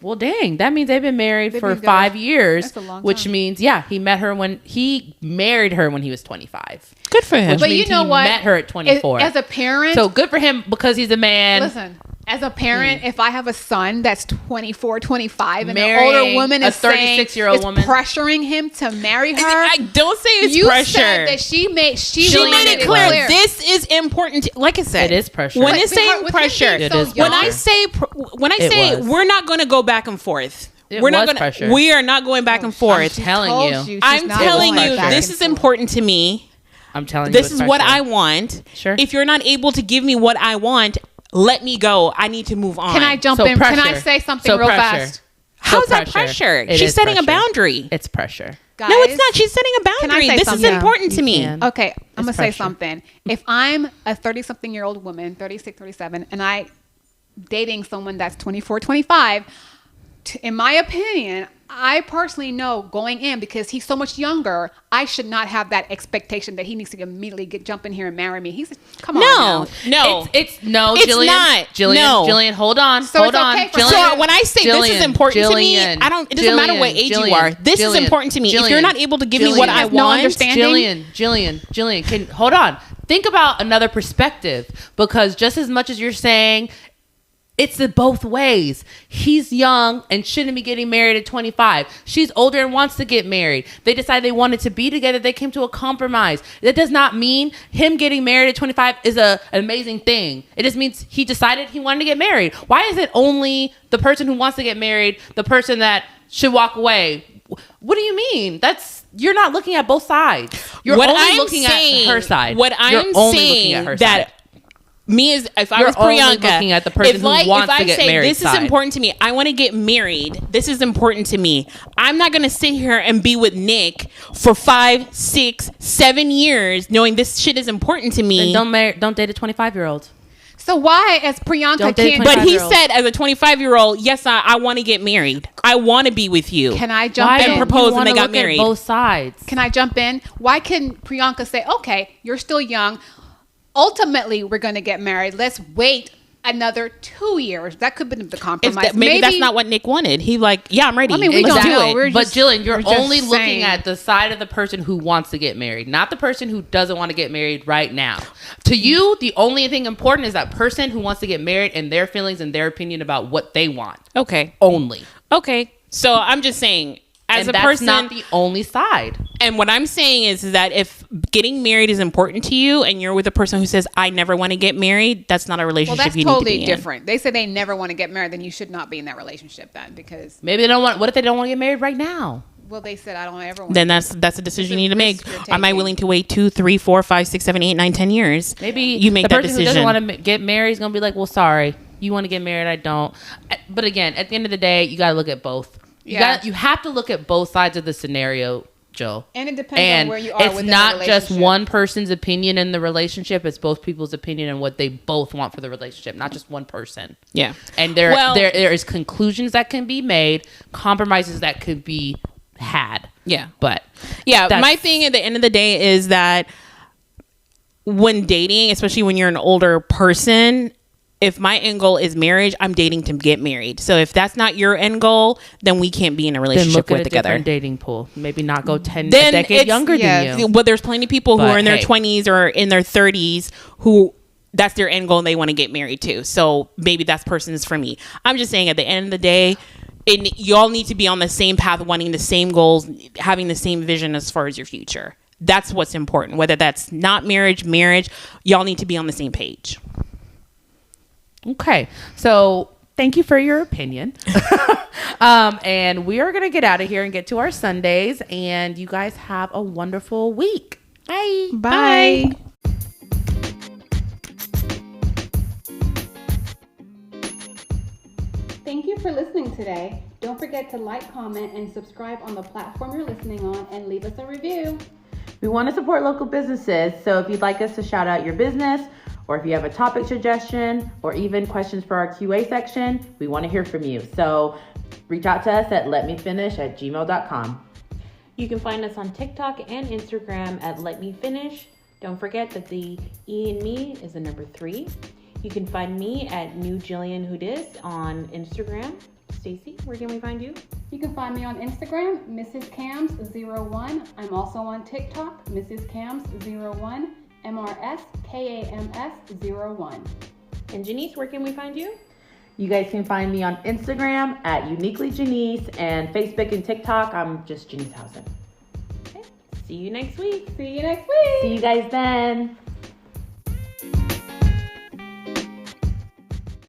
[SPEAKER 1] well, dang, that means they've been married
[SPEAKER 2] They've
[SPEAKER 1] for
[SPEAKER 2] been together.
[SPEAKER 1] 5 years,
[SPEAKER 2] That's a long
[SPEAKER 1] which
[SPEAKER 2] time.
[SPEAKER 1] means he married her when he was 25.
[SPEAKER 3] Good for him.
[SPEAKER 1] Which
[SPEAKER 2] But you
[SPEAKER 1] means
[SPEAKER 2] know
[SPEAKER 1] he
[SPEAKER 2] what?
[SPEAKER 1] met her at 24.
[SPEAKER 2] As a parent,
[SPEAKER 1] So good for him because he's a man.
[SPEAKER 2] listen. As a parent, if I have a son that's 24, 25, and an
[SPEAKER 1] Marrying
[SPEAKER 2] older woman
[SPEAKER 1] a
[SPEAKER 2] is saying,
[SPEAKER 1] 36-year-old
[SPEAKER 2] is
[SPEAKER 1] woman.
[SPEAKER 2] pressuring him to marry her,
[SPEAKER 3] I don't say it's
[SPEAKER 2] you
[SPEAKER 3] pressure.
[SPEAKER 2] said that she made
[SPEAKER 3] it clear. This is important. Like I said,
[SPEAKER 1] It is pressure.
[SPEAKER 3] When
[SPEAKER 1] But
[SPEAKER 3] it's saying pressure,
[SPEAKER 1] It is
[SPEAKER 3] when
[SPEAKER 1] pressure.
[SPEAKER 3] I say
[SPEAKER 1] It was.
[SPEAKER 3] we're not going to go back and forth.
[SPEAKER 1] It
[SPEAKER 3] We're not
[SPEAKER 1] was
[SPEAKER 3] going.
[SPEAKER 1] pressure.
[SPEAKER 3] We are not going back and forth.
[SPEAKER 1] telling you.
[SPEAKER 3] I'm telling
[SPEAKER 1] going
[SPEAKER 3] you,
[SPEAKER 1] back
[SPEAKER 3] this is important to me.
[SPEAKER 1] I'm telling you,
[SPEAKER 3] This
[SPEAKER 1] it's
[SPEAKER 3] is what
[SPEAKER 1] pressure.
[SPEAKER 3] I want.
[SPEAKER 1] Sure.
[SPEAKER 3] If you're not able to give me what I want, let me go. I need to move on.
[SPEAKER 2] Can I jump
[SPEAKER 1] So
[SPEAKER 2] in? Can I
[SPEAKER 1] pressure.
[SPEAKER 2] say something
[SPEAKER 1] So
[SPEAKER 2] real
[SPEAKER 1] pressure.
[SPEAKER 2] fast?
[SPEAKER 3] How's that
[SPEAKER 1] pressure.
[SPEAKER 3] pressure?
[SPEAKER 1] It
[SPEAKER 3] She's
[SPEAKER 1] is
[SPEAKER 3] setting a
[SPEAKER 1] pressure.
[SPEAKER 3] boundary.
[SPEAKER 1] It's pressure.
[SPEAKER 2] Guys,
[SPEAKER 3] No, it's not. She's setting a
[SPEAKER 2] Can I
[SPEAKER 3] boundary.
[SPEAKER 2] say
[SPEAKER 3] This
[SPEAKER 2] something?
[SPEAKER 3] is important to
[SPEAKER 1] You
[SPEAKER 3] me.
[SPEAKER 1] can.
[SPEAKER 2] Okay, I'm going to say
[SPEAKER 1] pressure.
[SPEAKER 2] something. If I'm a 30-something-year-old woman, 36, 37, and I dating someone that's 24, 25, in my opinion, I personally know going in, because he's so much younger, I should not have that expectation that he needs to immediately jump in here and marry me. He's come on
[SPEAKER 3] No,
[SPEAKER 2] now.
[SPEAKER 3] no.
[SPEAKER 1] It's no,
[SPEAKER 3] It's
[SPEAKER 1] Jillian.
[SPEAKER 3] not.
[SPEAKER 1] Jillian,
[SPEAKER 3] No.
[SPEAKER 1] Jillian, hold on.
[SPEAKER 2] So
[SPEAKER 1] hold
[SPEAKER 2] it's
[SPEAKER 1] on.
[SPEAKER 2] okay for
[SPEAKER 1] Jillian,
[SPEAKER 3] So when I say this is important to me,
[SPEAKER 1] Jillian,
[SPEAKER 3] it doesn't matter what age you are. This is important to me. If you're not able to give me what I
[SPEAKER 2] Has no
[SPEAKER 3] want,
[SPEAKER 2] understanding.
[SPEAKER 1] Jillian, can hold on. Think about another perspective, because just as much as you're saying it's the both ways. He's young and shouldn't be getting married at 25. She's older and wants to get married. They decided they wanted to be together. They came to a compromise. That does not mean him getting married at 25 is an amazing thing. It just means he decided he wanted to get married. Why is it only the person who wants to get married, the person that should walk away? What do you mean? You're not looking at both sides. You're only looking at her side.
[SPEAKER 3] What
[SPEAKER 1] You're
[SPEAKER 3] I'm
[SPEAKER 1] only
[SPEAKER 3] saying
[SPEAKER 1] looking at her
[SPEAKER 3] that
[SPEAKER 1] side.
[SPEAKER 3] me is if I
[SPEAKER 1] You're
[SPEAKER 3] was
[SPEAKER 1] only
[SPEAKER 3] Priyanka,
[SPEAKER 1] looking at the person who wants to get married
[SPEAKER 3] This
[SPEAKER 1] side.
[SPEAKER 3] is important to me. I want to get married. This is important to me. I'm not going to sit here and be with Nick for 5, 6, 7 years, knowing this shit is important to me.
[SPEAKER 1] Then don't date a 25-year-old.
[SPEAKER 2] So why, as Priyanka,
[SPEAKER 1] Don't date
[SPEAKER 2] can't?
[SPEAKER 3] But he
[SPEAKER 1] 25-year-old.
[SPEAKER 3] said, as a 25-year-old, yes, I want to get married. I want to be with you.
[SPEAKER 2] Can I jump
[SPEAKER 1] Why
[SPEAKER 2] in?
[SPEAKER 3] And propose
[SPEAKER 1] you
[SPEAKER 3] when they
[SPEAKER 1] wanna
[SPEAKER 3] got
[SPEAKER 1] look at
[SPEAKER 3] married.
[SPEAKER 1] both sides.
[SPEAKER 2] Can I jump in? Why can Priyanka say, okay, you're still young. Ultimately, we're going to get married. Let's wait another 2 years. That could be the compromise.
[SPEAKER 3] Maybe that's not what Nick wanted. He I'm ready.
[SPEAKER 2] I mean, we
[SPEAKER 3] Let's
[SPEAKER 2] don't
[SPEAKER 3] do
[SPEAKER 2] know.
[SPEAKER 3] it.
[SPEAKER 2] We're
[SPEAKER 1] But
[SPEAKER 2] just-
[SPEAKER 1] Jillian, you're
[SPEAKER 2] we're just
[SPEAKER 1] only looking
[SPEAKER 2] saying.
[SPEAKER 1] at the side of the person who wants to get married, not the person who doesn't want to get married right now. To you, the only thing important is that person who wants to get married and their feelings and their opinion about what they want.
[SPEAKER 3] Okay.
[SPEAKER 1] Only.
[SPEAKER 3] Okay. So I'm just saying, as
[SPEAKER 1] And
[SPEAKER 3] a
[SPEAKER 1] that's
[SPEAKER 3] person,
[SPEAKER 1] not the only side.
[SPEAKER 3] and what I'm saying is that if getting married is important to you and you're with a person who says, I never want to get married, that's not a
[SPEAKER 2] Well,
[SPEAKER 3] relationship
[SPEAKER 2] that's
[SPEAKER 3] you need to
[SPEAKER 2] totally
[SPEAKER 3] be in.
[SPEAKER 2] different. They say they never want to get married, then you should not be in that relationship then, because,
[SPEAKER 1] Maybe they don't want. What if they don't want to get married right now?
[SPEAKER 2] well, they said I don't ever want
[SPEAKER 3] Then that's a decision you need to make.
[SPEAKER 2] risk you're
[SPEAKER 3] Am I
[SPEAKER 2] taking.
[SPEAKER 3] willing to wait 2, 3, 4, 5, 6, 7, 8, 9, 10 years?
[SPEAKER 1] Maybe
[SPEAKER 3] you make
[SPEAKER 1] the
[SPEAKER 3] that
[SPEAKER 1] person who
[SPEAKER 3] decision.
[SPEAKER 1] doesn't want to get married is gonna be like, well, sorry, you want to get married, I don't. But again, at the end of the day, you gotta look at both. You have to look at both sides of the scenario, Joe.
[SPEAKER 2] And it depends
[SPEAKER 1] And
[SPEAKER 2] on where you are
[SPEAKER 1] it's
[SPEAKER 2] within the
[SPEAKER 1] not just
[SPEAKER 2] relationship.
[SPEAKER 1] one person's opinion in the relationship; it's both people's opinion and what they both want for the relationship, not just one person.
[SPEAKER 3] Yeah.
[SPEAKER 1] And there
[SPEAKER 3] Well-
[SPEAKER 1] there is conclusions that can be made, compromises that could be had.
[SPEAKER 3] Yeah.
[SPEAKER 1] But
[SPEAKER 3] Yeah,
[SPEAKER 1] that's-
[SPEAKER 3] my thing at the end of the day is that when dating, especially when you're an older person, if my end goal is marriage, I'm dating to get married. So if that's not your end goal, then we can't be in a
[SPEAKER 1] then
[SPEAKER 3] relationship
[SPEAKER 1] look at
[SPEAKER 3] with
[SPEAKER 1] a
[SPEAKER 3] together.
[SPEAKER 1] different dating pool. Maybe not go a
[SPEAKER 3] Then
[SPEAKER 1] decade
[SPEAKER 3] it's-
[SPEAKER 1] younger than you.
[SPEAKER 3] But there's plenty of people who
[SPEAKER 1] But
[SPEAKER 3] are in their
[SPEAKER 1] hey.
[SPEAKER 3] 20s or in their 30s who that's their end goal and they want to get married too. So maybe that person is for me. I'm just saying at the end of the day, y'all need to be on the same path, wanting the same goals, having the same vision as far as your future. That's what's important. Whether that's not marriage, y'all need to be on the same page.
[SPEAKER 1] Okay, so thank you for your opinion. And we are going to get out of here and get to our Sundays. And you guys have a wonderful week. Bye.
[SPEAKER 2] Bye. Thank you for listening today. Don't forget to like, comment, and subscribe on the platform you're listening on, and leave us a review.
[SPEAKER 1] We want to support local businesses, so if you'd like us to shout out your business, or if you have a topic suggestion, or even questions for our QA section, we want to hear from you. So reach out to us at letmefinish@gmail.com.
[SPEAKER 3] You can find us on TikTok and Instagram at Let Me Finish. Don't forget that the E in me is the number 3. You can find me at New Jillian Houdis on Instagram. Stacy, where can we find you?
[SPEAKER 2] You can find me on Instagram, Mrs. Cams01. I'm also on TikTok, Mrs. Cams01, MRSKAMS01.
[SPEAKER 3] And Janice, where can we find you?
[SPEAKER 1] You guys can find me on Instagram at Uniquely Janice, and Facebook and TikTok, I'm just Janice Housen.
[SPEAKER 3] Okay. See you next week.
[SPEAKER 2] See you next week.
[SPEAKER 1] See you guys then.